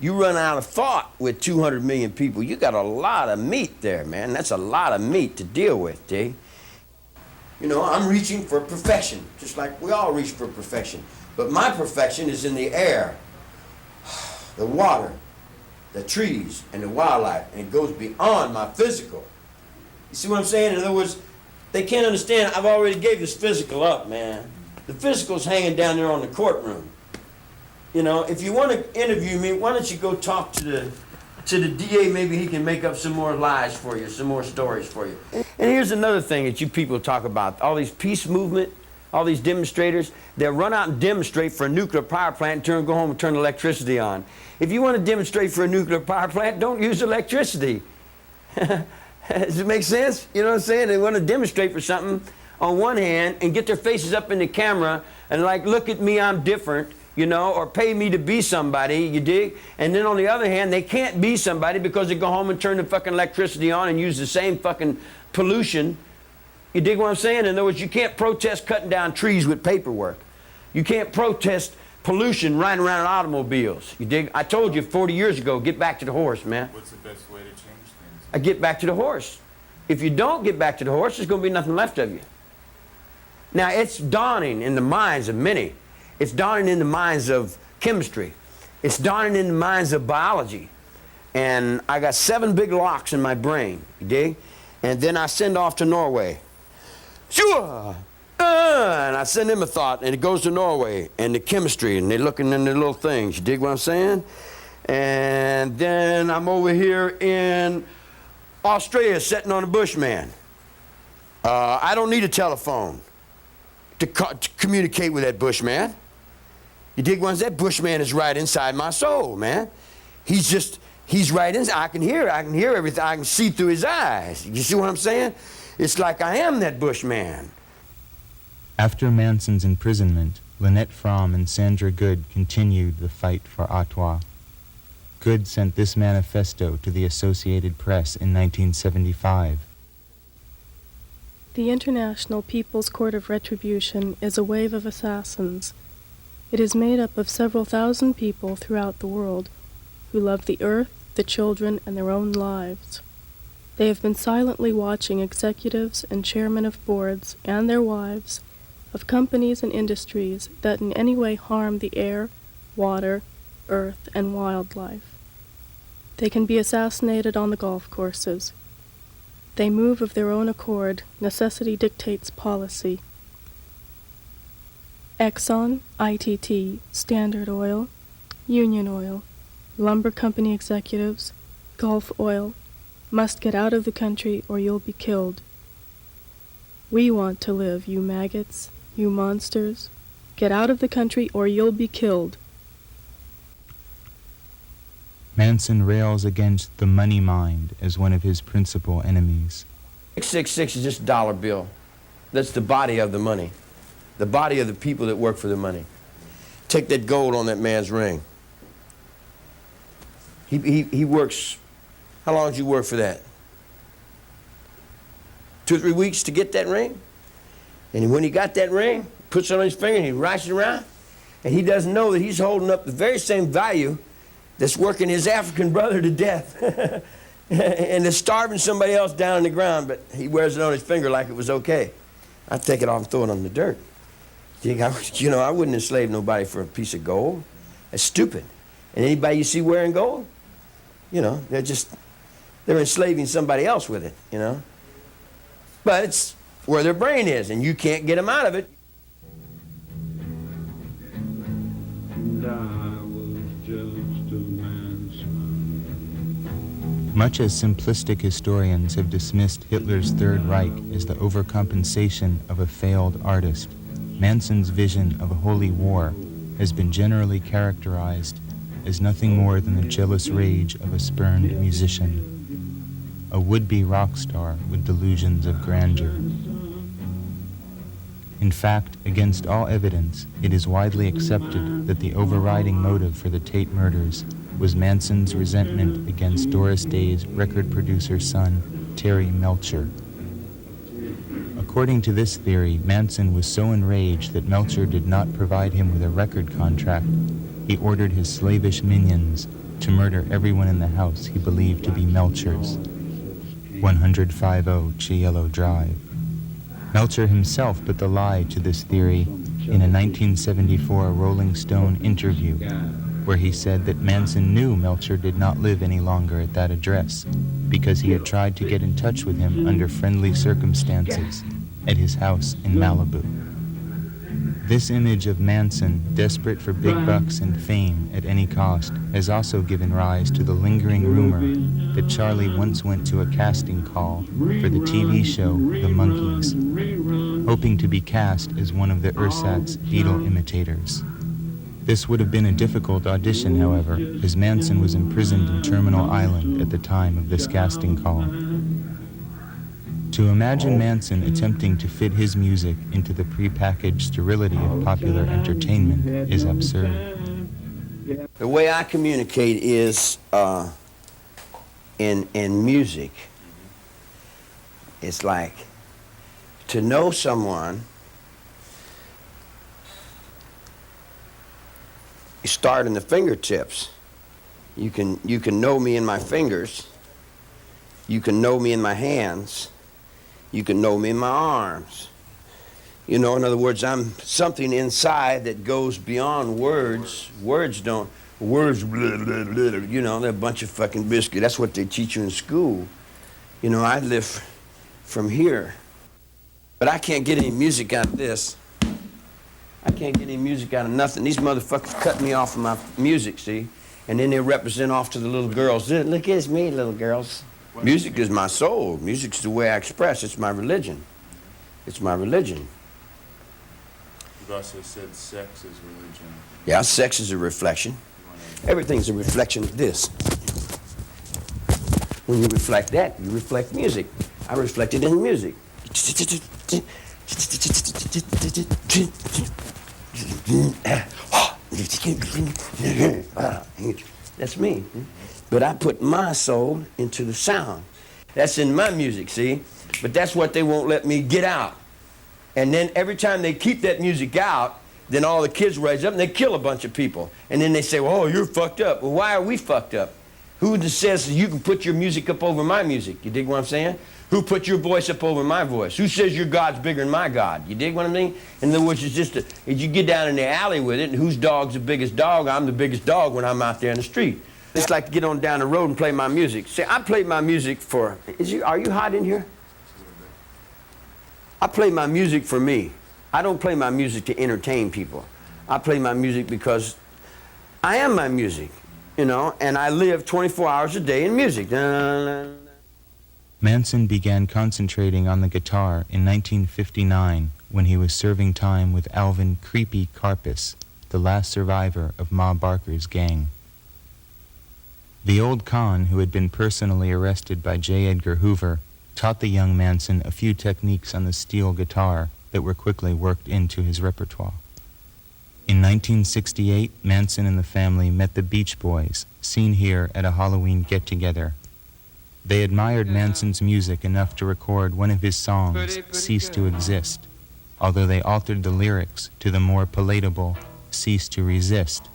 You run out of thought with 200 million people. You got a lot of meat there, man. That's a lot of meat to deal with, D. You know, I'm reaching for perfection, just like we all reach for perfection. But my perfection is in the air, the water, the trees, and the wildlife, and it goes beyond my physical. You see what I'm saying? In other words, they can't understand, I've already gave this physical up, man. The physical's hanging down there on the courtroom. You know, if you want to interview me, why don't you go talk to the DA, maybe he can make up some more lies for you, some more stories for you. And here's another thing that you people talk about, all these peace movement, all these demonstrators, they'll run out and demonstrate for a nuclear power plant and go home and turn electricity on. If you want to demonstrate for a nuclear power plant, don't use electricity. Does it make sense? You know what I'm saying? They want to demonstrate for something on one hand and get their faces up in the camera and like, look at me, I'm different, you know, or pay me to be somebody, you dig? And then on the other hand, they can't be somebody because they go home and turn the fucking electricity on and use the same fucking pollution. You dig what I'm saying? In other words, you can't protest cutting down trees with paperwork. You can't protest pollution riding around in automobiles. You dig? I told you 40 years ago, get back to the horse, man. What's the best way to change things? I get back to the horse. If you don't get back to the horse, there's going to be nothing left of you. Now, it's dawning in the minds of many. It's dawning in the minds of chemistry. It's dawning in the minds of biology. And I got 7 big locks in my brain, you dig? And then I send off to Norway. Sure! And I send them a thought, and it goes to Norway, and the chemistry, and they're looking in their little things. You dig what I'm saying? And then I'm over here in Australia sitting on a bushman. I don't need a telephone to communicate with that bushman. You dig what I'm saying? That bushman is right inside my soul, man. He's right inside. I can hear everything. I can see through his eyes. You see what I'm saying? It's like I am that bushman. After Manson's imprisonment, Lynette Fromm and Sandra Good continued the fight for Ottawa. Good sent this manifesto to the Associated Press in 1975. The International People's Court of Retribution is a wave of assassins. It is made up of several thousand people throughout the world who love the earth, the children, and their own lives. They have been silently watching executives and chairmen of boards and their wives of companies and industries that in any way harm the air, water, earth, and wildlife. They can be assassinated on the golf courses. They move of their own accord. Necessity dictates policy. Exxon, ITT, Standard Oil, Union Oil, lumber company executives, Gulf Oil, must get out of the country or you'll be killed. We want to live, you maggots, you monsters. Get out of the country or you'll be killed. Manson rails against the money mind as one of his principal enemies. 666 is just a dollar bill. That's the body of the money. The body of the people that work for the money. Take that gold on that man's ring. He works, how long did you work for that? 2 or 3 weeks to get that ring? And when he got that ring, puts it on his finger and he writes it around, and he doesn't know that he's holding up the very same value that's working his African brother to death and is starving somebody else down in the ground, but he wears it on his finger like it was okay. I'd take it off and throw it on the dirt. You know, I wouldn't enslave nobody for a piece of gold. That's stupid. And anybody you see wearing gold, you know, they're enslaving somebody else with it, you know. But it's where their brain is, and you can't get them out of it. Much as simplistic historians have dismissed Hitler's Third Reich as the overcompensation of a failed artist, Manson's vision of a holy war has been generally characterized as nothing more than the jealous rage of a spurned musician, a would-be rock star with delusions of grandeur. In fact, against all evidence, it is widely accepted that the overriding motive for the Tate murders was Manson's resentment against Doris Day's record producer's son, Terry Melcher. According to this theory, Manson was so enraged that Melcher did not provide him with a record contract, he ordered his slavish minions to murder everyone in the house he believed to be Melcher's. 150 Cielo Drive. Melcher himself put the lie to this theory in a 1974 Rolling Stone interview, where he said that Manson knew Melcher did not live any longer at that address because he had tried to get in touch with him under friendly circumstances at his house in Malibu. This image of Manson, desperate for big bucks and fame at any cost, has also given rise to the lingering rumor that Charlie once went to a casting call for the TV show The Monkees, hoping to be cast as one of the ersatz Beatle imitators. This would have been a difficult audition, however, as Manson was imprisoned in Terminal Island at the time of this casting call. To imagine Manson attempting to fit his music into the prepackaged sterility of popular entertainment is absurd. The way I communicate is in music. It's like to know someone, you start in the fingertips. You can know me in my fingers. You can know me in my hands. You can know me in my arms. You know, in other words, I'm something inside that goes beyond words. Words, blah, blah, blah, you know, they're a bunch of fucking biscuit. That's what they teach you in school. You know, I live from here. But I can't get any music out of this. I can't get any music out of nothing. These motherfuckers cut me off of my music, see? And then they represent off to the little girls. Look, it's me, little girls. Music is my soul. Music's the way I express. It's my religion. It's my religion. You've also said sex is religion. Yeah, sex is a reflection. Everything's a reflection of this. When you reflect that, you reflect music. I reflect it in music. That's me. But I put my soul into the sound. That's in my music, see? But that's what they won't let me get out. And then every time they keep that music out, then all the kids rise up and they kill a bunch of people. And then they say, well, oh, you're fucked up. Well, why are we fucked up? Who says you can put your music up over my music? You dig what I'm saying? Who put your voice up over my voice? Who says your God's bigger than my God? You dig what I mean? In other words, it's just, if you get down in the alley with it, and whose dog's the biggest dog, I'm the biggest dog when I'm out there in the street. It's like to get on down the road and play my music. See, I play my music for, are you hot in here? I play my music for me. I don't play my music to entertain people. I play my music because I am my music, you know, and I live 24 hours a day in music. Manson began concentrating on the guitar in 1959 when he was serving time with Alvin Creepy Karpis, the last survivor of Ma Barker's gang. The old con, who had been personally arrested by J. Edgar Hoover, taught the young Manson a few techniques on the steel guitar that were quickly worked into his repertoire. In 1968, Manson and the family met the Beach Boys, seen here at a Halloween get-together. They admired Manson's music enough to record one of his songs, Cease to Exist, although they altered the lyrics to the more palatable Cease to Resist,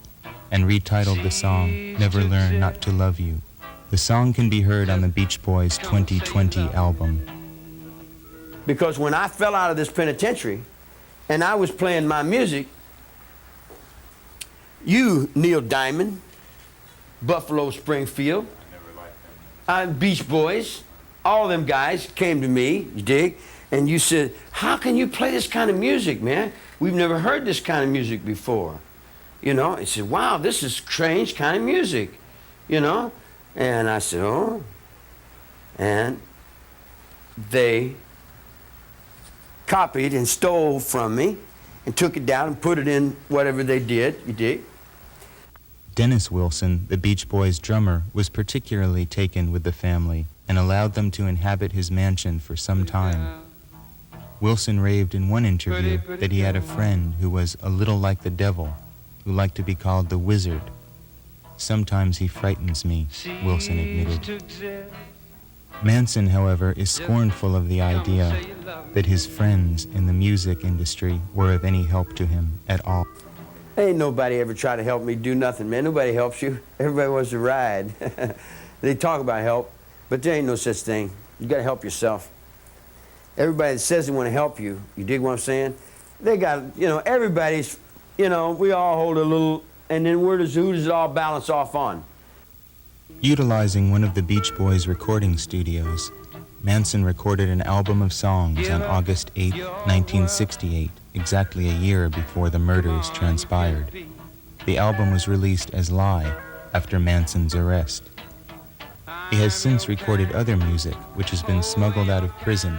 and retitled the song Never Learn Not to Love You. The song can be heard on the Beach Boys' 2020 album. Because when I fell out of this penitentiary and I was playing my music, you, Neil Diamond, Buffalo Springfield, Beach Boys, all them guys came to me, you dig, and you said, how can you play this kind of music, man? We've never heard this kind of music before. You know, he said, wow, this is strange kind of music, you know? And I said, oh. And they copied and stole from me and took it down and put it in whatever they did, you dig? Dennis Wilson, the Beach Boys' drummer, was particularly taken with the family and allowed them to inhabit his mansion for some time. Wilson raved in one interview that he had a friend who was a little like the devil, who liked to be called the Wizard. Sometimes he frightens me, Wilson admitted. Manson, however, is scornful of the idea that his friends in the music industry were of any help to him at all. Ain't nobody ever tried to help me do nothing, man. Nobody helps you. Everybody wants to ride. They talk about help, but there ain't no such thing. You gotta help yourself. Everybody that says they want to help you, you dig what I'm saying? They got, everybody's, we all hold a little, and then who does it all balance off on? Utilizing one of the Beach Boys' recording studios, Manson recorded an album of songs on August 8, 1968, exactly a year before the murders transpired. The album was released as Lie after Manson's arrest. He has since recorded other music which has been smuggled out of prison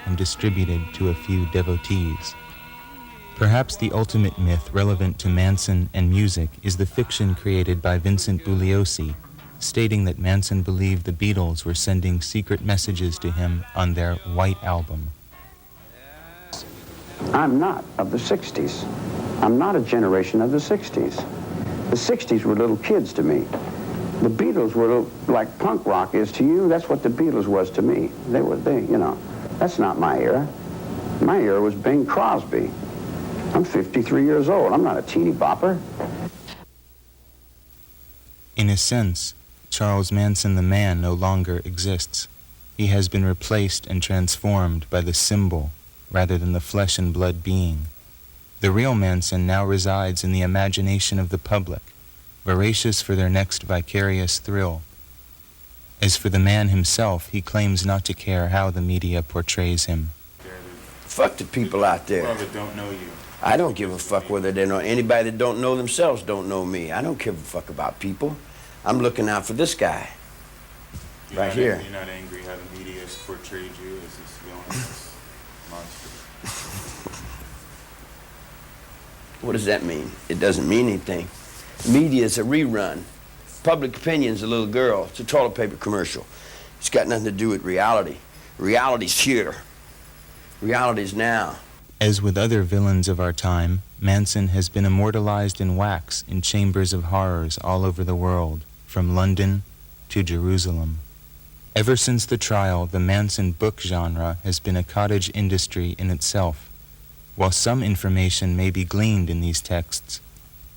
and distributed to a few devotees. Perhaps the ultimate myth relevant to Manson and music is the fiction created by Vincent Bugliosi, stating that Manson believed the Beatles were sending secret messages to him on their White Album. I'm not of the 60s. I'm not a generation of the 60s. The 60s were little kids to me. The Beatles were like punk rock is to you. That's what the Beatles was to me. That's not my era. My era was Bing Crosby. I'm 53 years old. I'm not a teeny bopper. In a sense, Charles Manson the man no longer exists. He has been replaced and transformed by the symbol rather than the flesh and blood being. The real Manson now resides in the imagination of the public, voracious for their next vicarious thrill. As for the man himself, he claims not to care how the media portrays him. Fuck the people out there. Well, that don't know you. I don't give a fuck whether they know. Anybody that don't know themselves don't know me. I don't give a fuck about people. I'm looking out for this guy. Right here. You're not angry how the media has portrayed you as this villainous monster. What does that mean? It doesn't mean anything. Media is a rerun. Public opinion's a little girl. It's a toilet paper commercial. It's got nothing to do with reality. Reality's here. Reality's now. As with other villains of our time, Manson has been immortalized in wax in chambers of horrors all over the world, from London to Jerusalem. Ever since the trial, the Manson book genre has been a cottage industry in itself. While some information may be gleaned in these texts,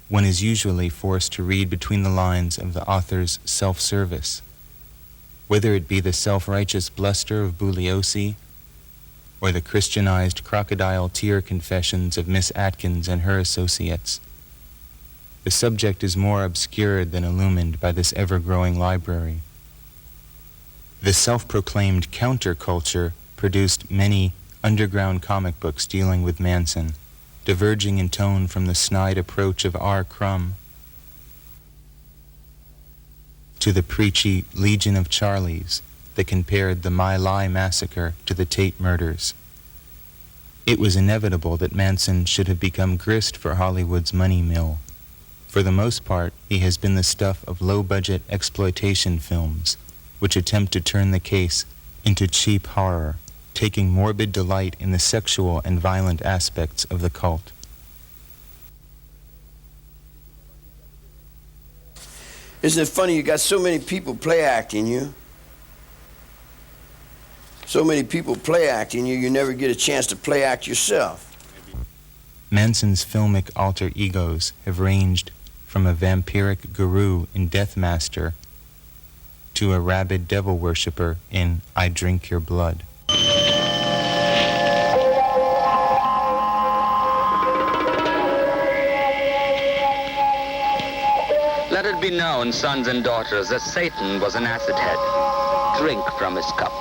one is usually forced to read between the lines of the author's self-service. Whether it be the self-righteous bluster of Bugliosi, or the Christianized crocodile tear confessions of Miss Atkins and her associates, the subject is more obscured than illumined by this ever-growing library. The self-proclaimed counterculture produced many underground comic books dealing with Manson, diverging in tone from the snide approach of R. Crumb to the preachy Legion of Charlies that compared the My Lai massacre to the Tate murders. It was inevitable that Manson should have become grist for Hollywood's money mill. For the most part, he has been the stuff of low-budget exploitation films, which attempt to turn the case into cheap horror, taking morbid delight in the sexual and violent aspects of the cult. Isn't it funny you got so many people play acting you? So many people play acting you, you never get a chance to play act yourself. Manson's filmic alter egos have ranged from a vampiric guru in Death Master to a rabid devil worshipper in I Drink Your Blood. Let it be known, sons and daughters, that Satan was an acid head. Drink from his cup.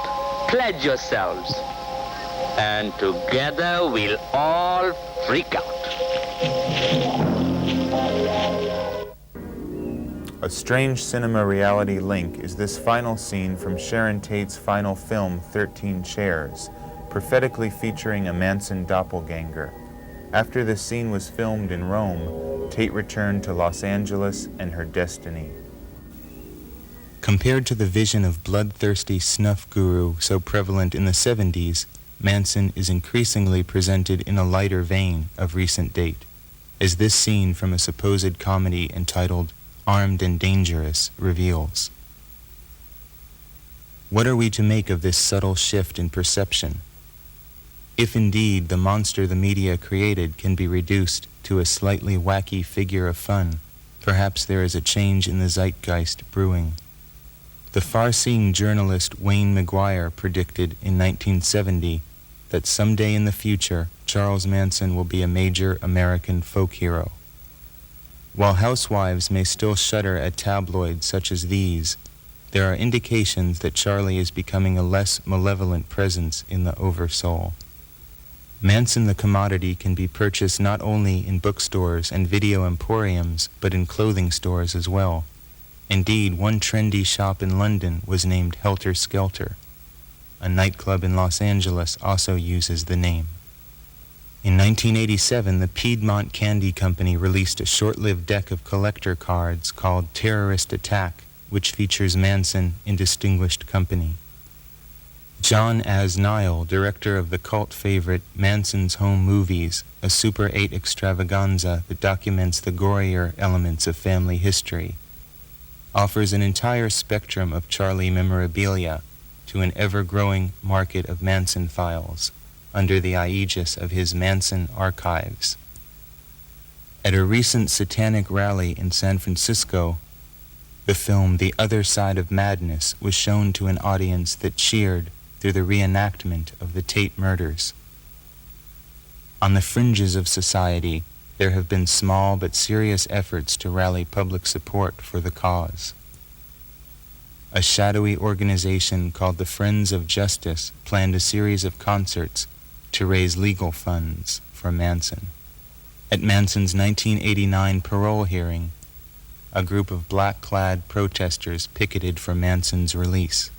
Pledge yourselves. And together we'll all freak out. A strange cinema reality link is this final scene from Sharon Tate's final film, 13 Chairs, prophetically featuring a Manson doppelganger. After the scene was filmed in Rome, Tate returned to Los Angeles and her destiny. Compared to the vision of bloodthirsty snuff guru so prevalent in the 70s, Manson is increasingly presented in a lighter vein of recent date, as this scene from a supposed comedy entitled armed and dangerous, reveals. What are we to make of this subtle shift in perception? If indeed the monster the media created can be reduced to a slightly wacky figure of fun, perhaps there is a change in the zeitgeist brewing. The far-seeing journalist Wayne McGuire predicted in 1970 that someday in the future, Charles Manson will be a major American folk hero. While housewives may still shudder at tabloids such as these, there are indications that Charlie is becoming a less malevolent presence in the oversoul. Manson the commodity can be purchased not only in bookstores and video emporiums, but in clothing stores as well. Indeed, one trendy shop in London was named Helter Skelter. A nightclub in Los Angeles also uses the name. In 1987, the Piedmont Candy Company released a short-lived deck of collector cards called Terrorist Attack, which features Manson in distinguished company. John Asnile, director of the cult favorite Manson's Home Movies, a Super 8 extravaganza that documents the gorier elements of family history, offers an entire spectrum of Charlie memorabilia to an ever-growing market of Manson files under the aegis of his Manson Archives. At a recent satanic rally in San Francisco, the film The Other Side of Madness was shown to an audience that cheered through the reenactment of the Tate murders. On the fringes of society, there have been small but serious efforts to rally public support for the cause. A shadowy organization called the Friends of Justice planned a series of concerts to raise legal funds for Manson. At Manson's 1989 parole hearing, a group of black-clad protesters picketed for Manson's release.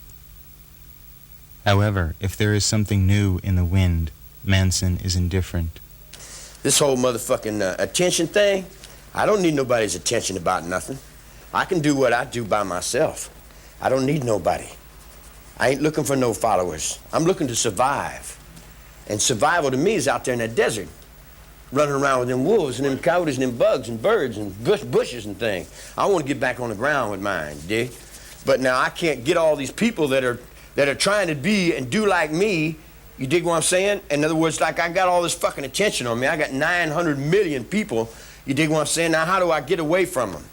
However, if there is something new in the wind, Manson is indifferent. This whole motherfucking attention thing, I don't need nobody's attention about nothing. I can do what I do by myself. I don't need nobody. I ain't looking for no followers. I'm looking to survive. And survival to me is out there in that desert, running around with them wolves and them coyotes and them bugs and birds and bushes and things. I want to get back on the ground with mine, dig? But now I can't get all these people that are trying to be and do like me. You dig what I'm saying? In other words, like I got all this fucking attention on me. I got 900 million people. You dig what I'm saying? Now how do I get away from them?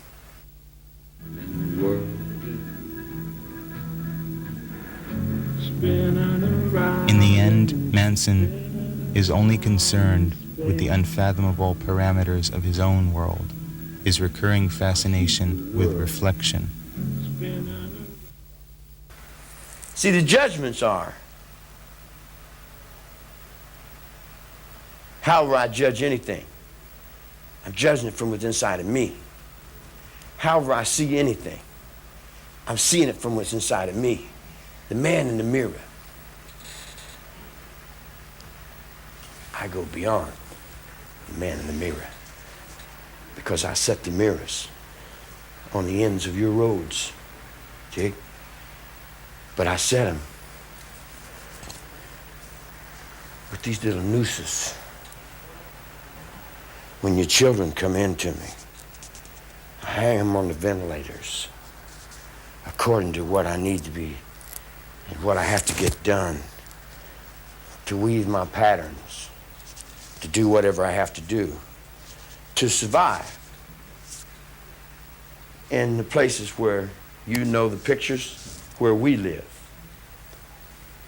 In the end, Manson is only concerned with the unfathomable parameters of his own world, his recurring fascination with reflection. See, the judgments are, how will I judge anything? I'm judging it from within inside of me. How will I see anything? I'm seeing it from what's inside of me. The man in the mirror. I go beyond the man in the mirror because I set the mirrors on the ends of your roads, Jake. But I set them with these little nooses. When your children come in to me, I hang them on the ventilators according to what I need to be and what I have to get done, to weave my patterns, to do whatever I have to do, to survive in the places where you know the pictures where we live.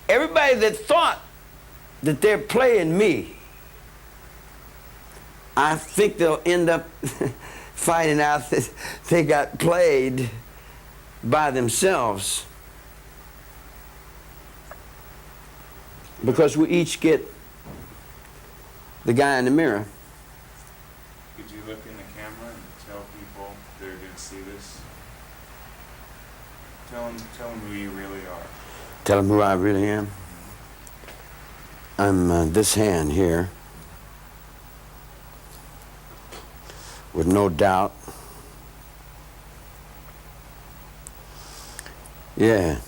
Everybody that thought that they're playing me, I think they'll end up finding out that they got played by themselves, because we each get the guy in the mirror. Could you look in the camera and tell people they're going to see this? Tell them who you really are. Tell them who I really am. I'm this hand here, with no doubt. Yeah.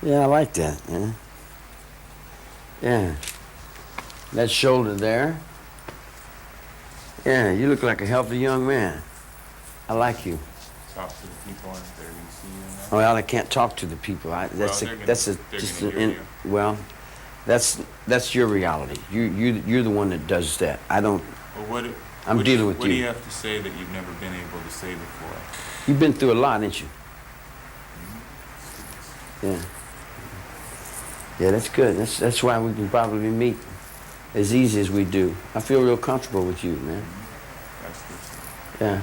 Yeah, I like that, yeah. Yeah. That shoulder there Yeah, you look like a healthy young man. I like you. Talk to the people and they're going to see you now. Well, I can't talk to the people. That's your reality. You're the one that does that. I don't. Well, I'm dealing with you. What do you have to say that you've never been able to say before? You've been through a lot, ain't you? Yeah. Yeah, that's good. That's why we can probably meet as easy as we do. I feel real comfortable with you, man. That's good. Yeah.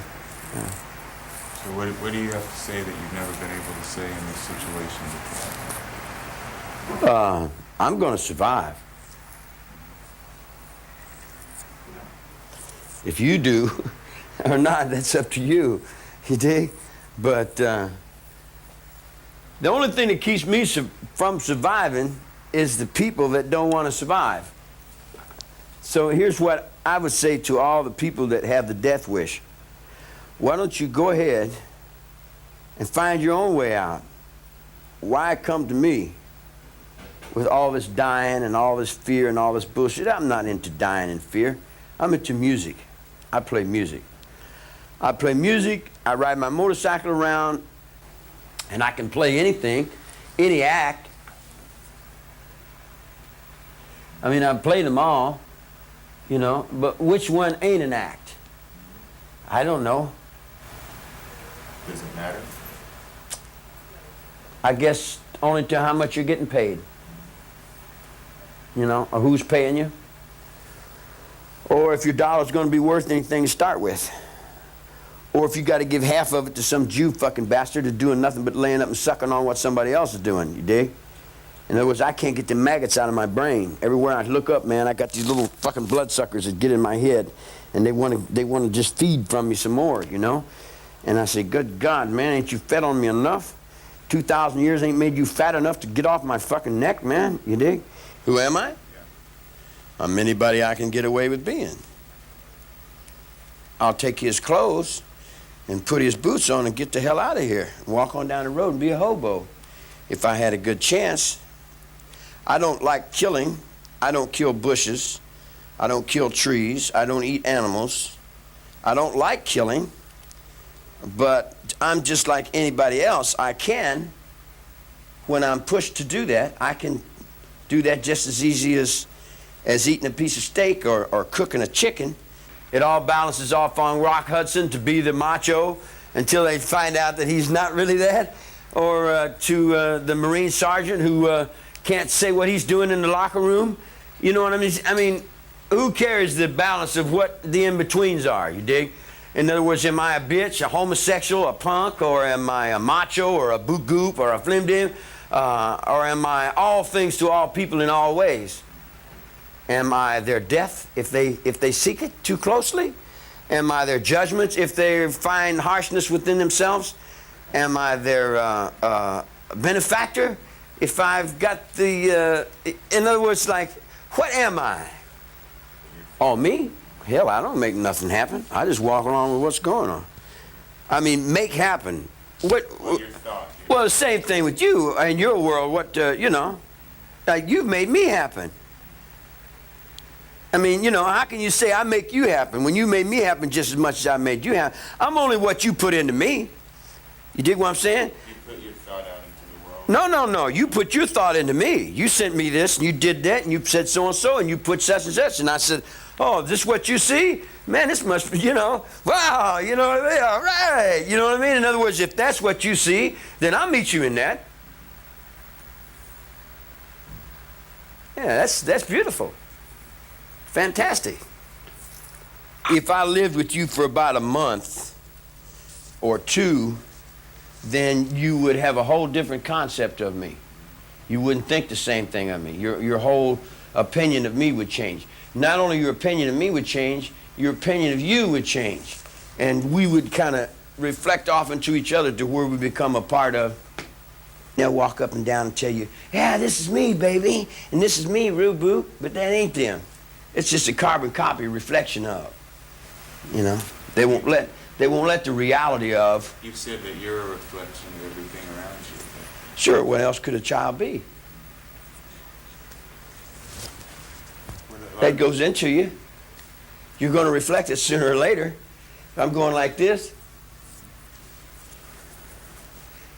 So what do you have to say that you've never been able to say in this situation before? I'm going to survive. If you do or not, that's up to you. You dig? But the only thing that keeps me from surviving is the people that don't want to survive. So here's what I would say to all the people that have the death wish. Why don't you go ahead and find your own way out? Why come to me with all this dying and all this fear and all this bullshit? I'm not into dying and fear. I'm into music. I play music. I play music, I ride my motorcycle around, and I can play anything, any act. I mean, I've played them all, you know, but which one ain't an act? I don't know. Does it matter? I guess only to how much you're getting paid. You know, or who's paying you. Or if your dollar's going to be worth anything to start with. Or if you got to give half of it to some Jew fucking bastard who's doing nothing but laying up and sucking on what somebody else is doing, you dig? In other words, I can't get the maggots out of my brain. Everywhere I look up, man, I got these little fucking bloodsuckers that get in my head, and they want to just feed from me some more, you know? And I say, good God, man, ain't you fed on me enough? 2,000 years ain't made you fat enough to get off my fucking neck, man, you dig? Who am I? I'm anybody I can get away with being. I'll take his clothes and put his boots on and get the hell out of here. Walk on down the road and be a hobo. If I had a good chance. I don't like killing. I don't kill bushes. I don't kill trees. I don't eat animals. I don't like killing. But I'm just like anybody else. I can, when I'm pushed to do that, I can do that just as easy as eating a piece of steak or cooking a chicken. It all balances off on Rock Hudson to be the macho until they find out that he's not really that, or to the Marine sergeant who can't say what he's doing in the locker room. You know what I mean? I mean, who cares the balance of what the in-betweens are, you dig? In other words, am I a bitch, a homosexual, a punk, or am I a macho, or a boot goop, or a flim-dim, or am I all things to all people in all ways? Am I their death if they seek it too closely? Am I their judgments if they find harshness within themselves? Am I their benefactor if I've got the, in other words, like, what am I? Oh, me? Hell, I don't make nothing happen. I just walk along with what's going on. I mean, make happen. What? Well, the same thing with you in your world. What, you know, like you've made me happen. I mean, you know, how can you say I make you happen when you made me happen just as much as I made you happen? I'm only what you put into me. You dig what I'm saying? You put your thought out into the world. No. You put your thought into me. You sent me this, and you did that, and you said so and so, and you put such and such, and I said, oh, this is what you see? Man, this must be, you know, wow, you know what I mean? All right, you know what I mean? In other words, if that's what you see, then I'll meet you in that. Yeah, that's beautiful. Fantastic. If I lived with you for about a month or two, then you would have a whole different concept of me. You wouldn't think the same thing of me. Your whole opinion of me would change. Not only your opinion of me would change, your opinion of you would change. And we would kind of reflect off into each other to where we become a part of. They'll walk up and down and tell you, yeah, this is me, baby, and this is me, real boo, but that ain't them. It's just a carbon copy reflection of. You know, they won't let the reality of. You said that you're a reflection of everything around you. Sure, what else could a child be? That goes into you. You're going to reflect it sooner or later. If I'm going like this,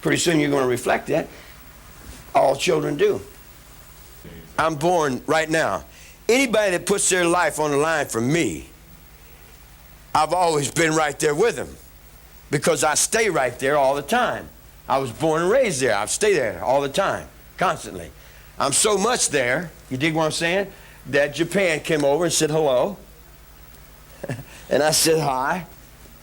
pretty soon you're going to reflect that. All children do. I'm born right now. Anybody that puts their life on the line for me, I've always been right there with them because I stay right there all the time. I was born and raised there. I stay there all the time, constantly. I'm so much there, you dig what I'm saying, that Japan came over and said hello. And I said hi.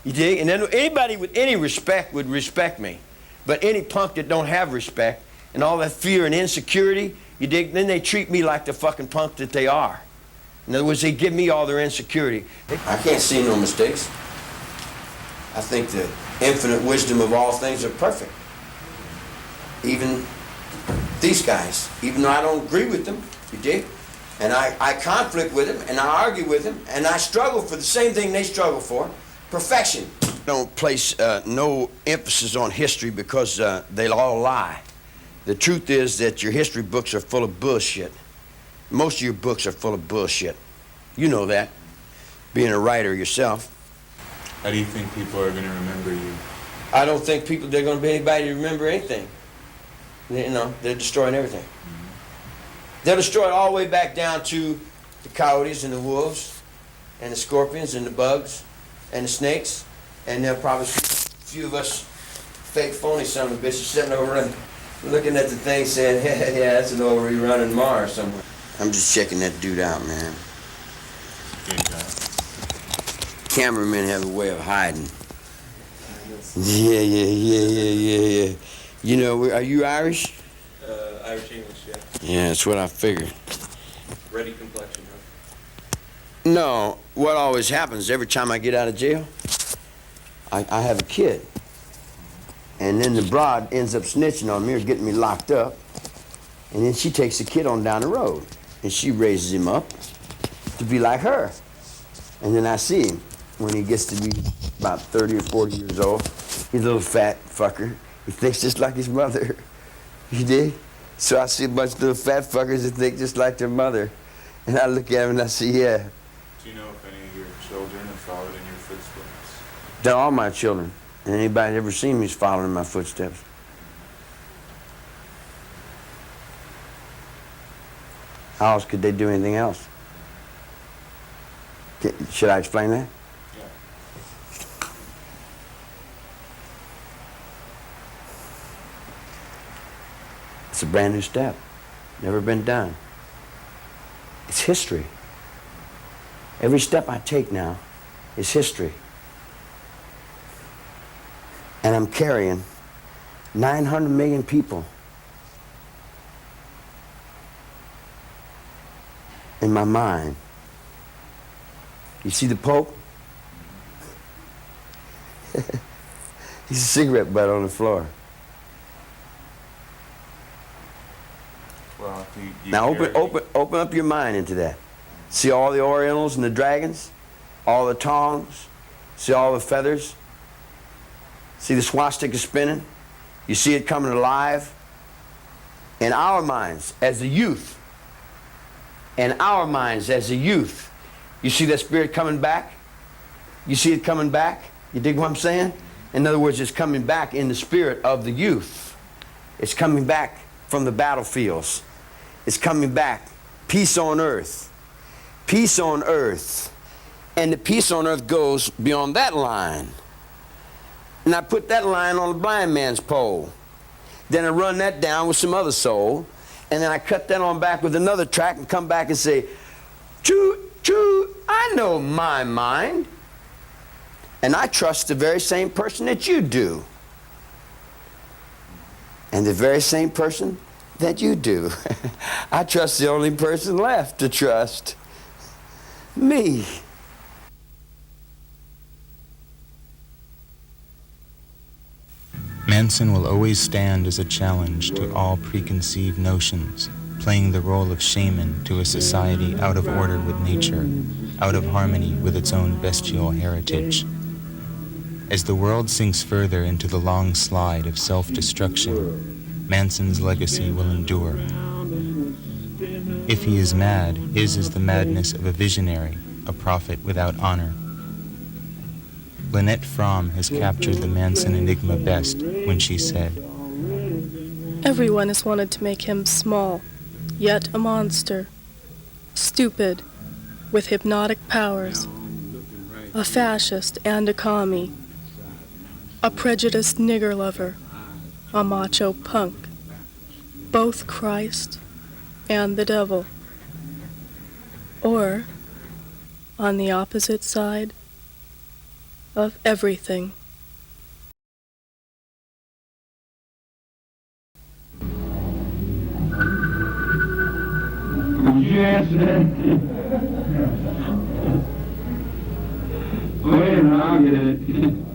You dig? And then anybody with any respect would respect me. But any punk that don't have respect and all that fear and insecurity, you dig? Then they treat me like the fucking punk that they are. In other words, they give me all their insecurity. I can't see no mistakes. I think the infinite wisdom of all things are perfect. Even these guys, even though I don't agree with them, you dig? And I conflict with them, and I argue with them, and I struggle for the same thing they struggle for, perfection. Don't place no emphasis on history because they'll all lie. The truth is that your history books are full of bullshit. Most of your books are full of bullshit. You know that, being a writer yourself. How do you think people are going to remember you? I don't think they're going to be anybody to remember anything. You know, they're destroying everything. They'll destroy it all the way back down to the coyotes and the wolves and the scorpions and the bugs and the snakes. And there'll probably be a few of us fake phony son of a bitches sitting over looking at the thing saying, yeah, that's an old rerun in Mars somewhere. I'm just checking that dude out, man. Good job. Cameramen have a way of hiding. Yeah. You know, are you Irish? Irish English, yeah. Yeah, that's what I figured. Ready complexion, huh? No, what always happens every time I get out of jail, I have a kid. And then the broad ends up snitching on me or getting me locked up. And then she takes the kid on down the road. And she raises him up to be like her. And then I see him when he gets to be about 30 or 40 years old. He's a little fat fucker. He thinks just like his mother. You dig? So I see a bunch of little fat fuckers that think just like their mother. And I look at them and I say, yeah. Do you know if any of your children have followed in your footsteps? They're all my children. And anybody that ever seen me is following in my footsteps. How else could they do anything else? Should I explain that? Yeah. It's a brand new step. Never been done. It's history. Every step I take now is history. And I'm carrying 900 million people in my mind. You see the Pope? He's a cigarette butt on the floor. Well, you Now carry- open up your mind into that. See all the Orientals and the dragons? All the tongs? See all the feathers? See the swastika spinning? You see it coming alive? In our minds as a youth, you see that spirit coming back? You see it coming back? You dig what I'm saying? In other words, it's coming back in the spirit of the youth. It's coming back from the battlefields. It's coming back. Peace on earth. Peace on earth. And the peace on earth goes beyond that line. And I put that line on the blind man's pole. Then I run that down with some other soul. And then I cut that on back with another track and come back and say, choo, choo, I know my mind. And I trust the very same person that you do. And the very same person that you do. I trust the only person left to trust. Me. Manson will always stand as a challenge to all preconceived notions, playing the role of shaman to a society out of order with nature, out of harmony with its own bestial heritage. As the world sinks further into the long slide of self-destruction, Manson's legacy will endure. If he is mad, his is the madness of a visionary, a prophet without honor. Lynette Fromm has captured the Manson enigma best when she said, Everyone has wanted to make him small, yet a monster. Stupid, with hypnotic powers. A fascist and a commie. A prejudiced nigger lover. A macho punk. Both Christ and the devil. Or, on the opposite side of everything. Yes. Wait a minute, I'll get it.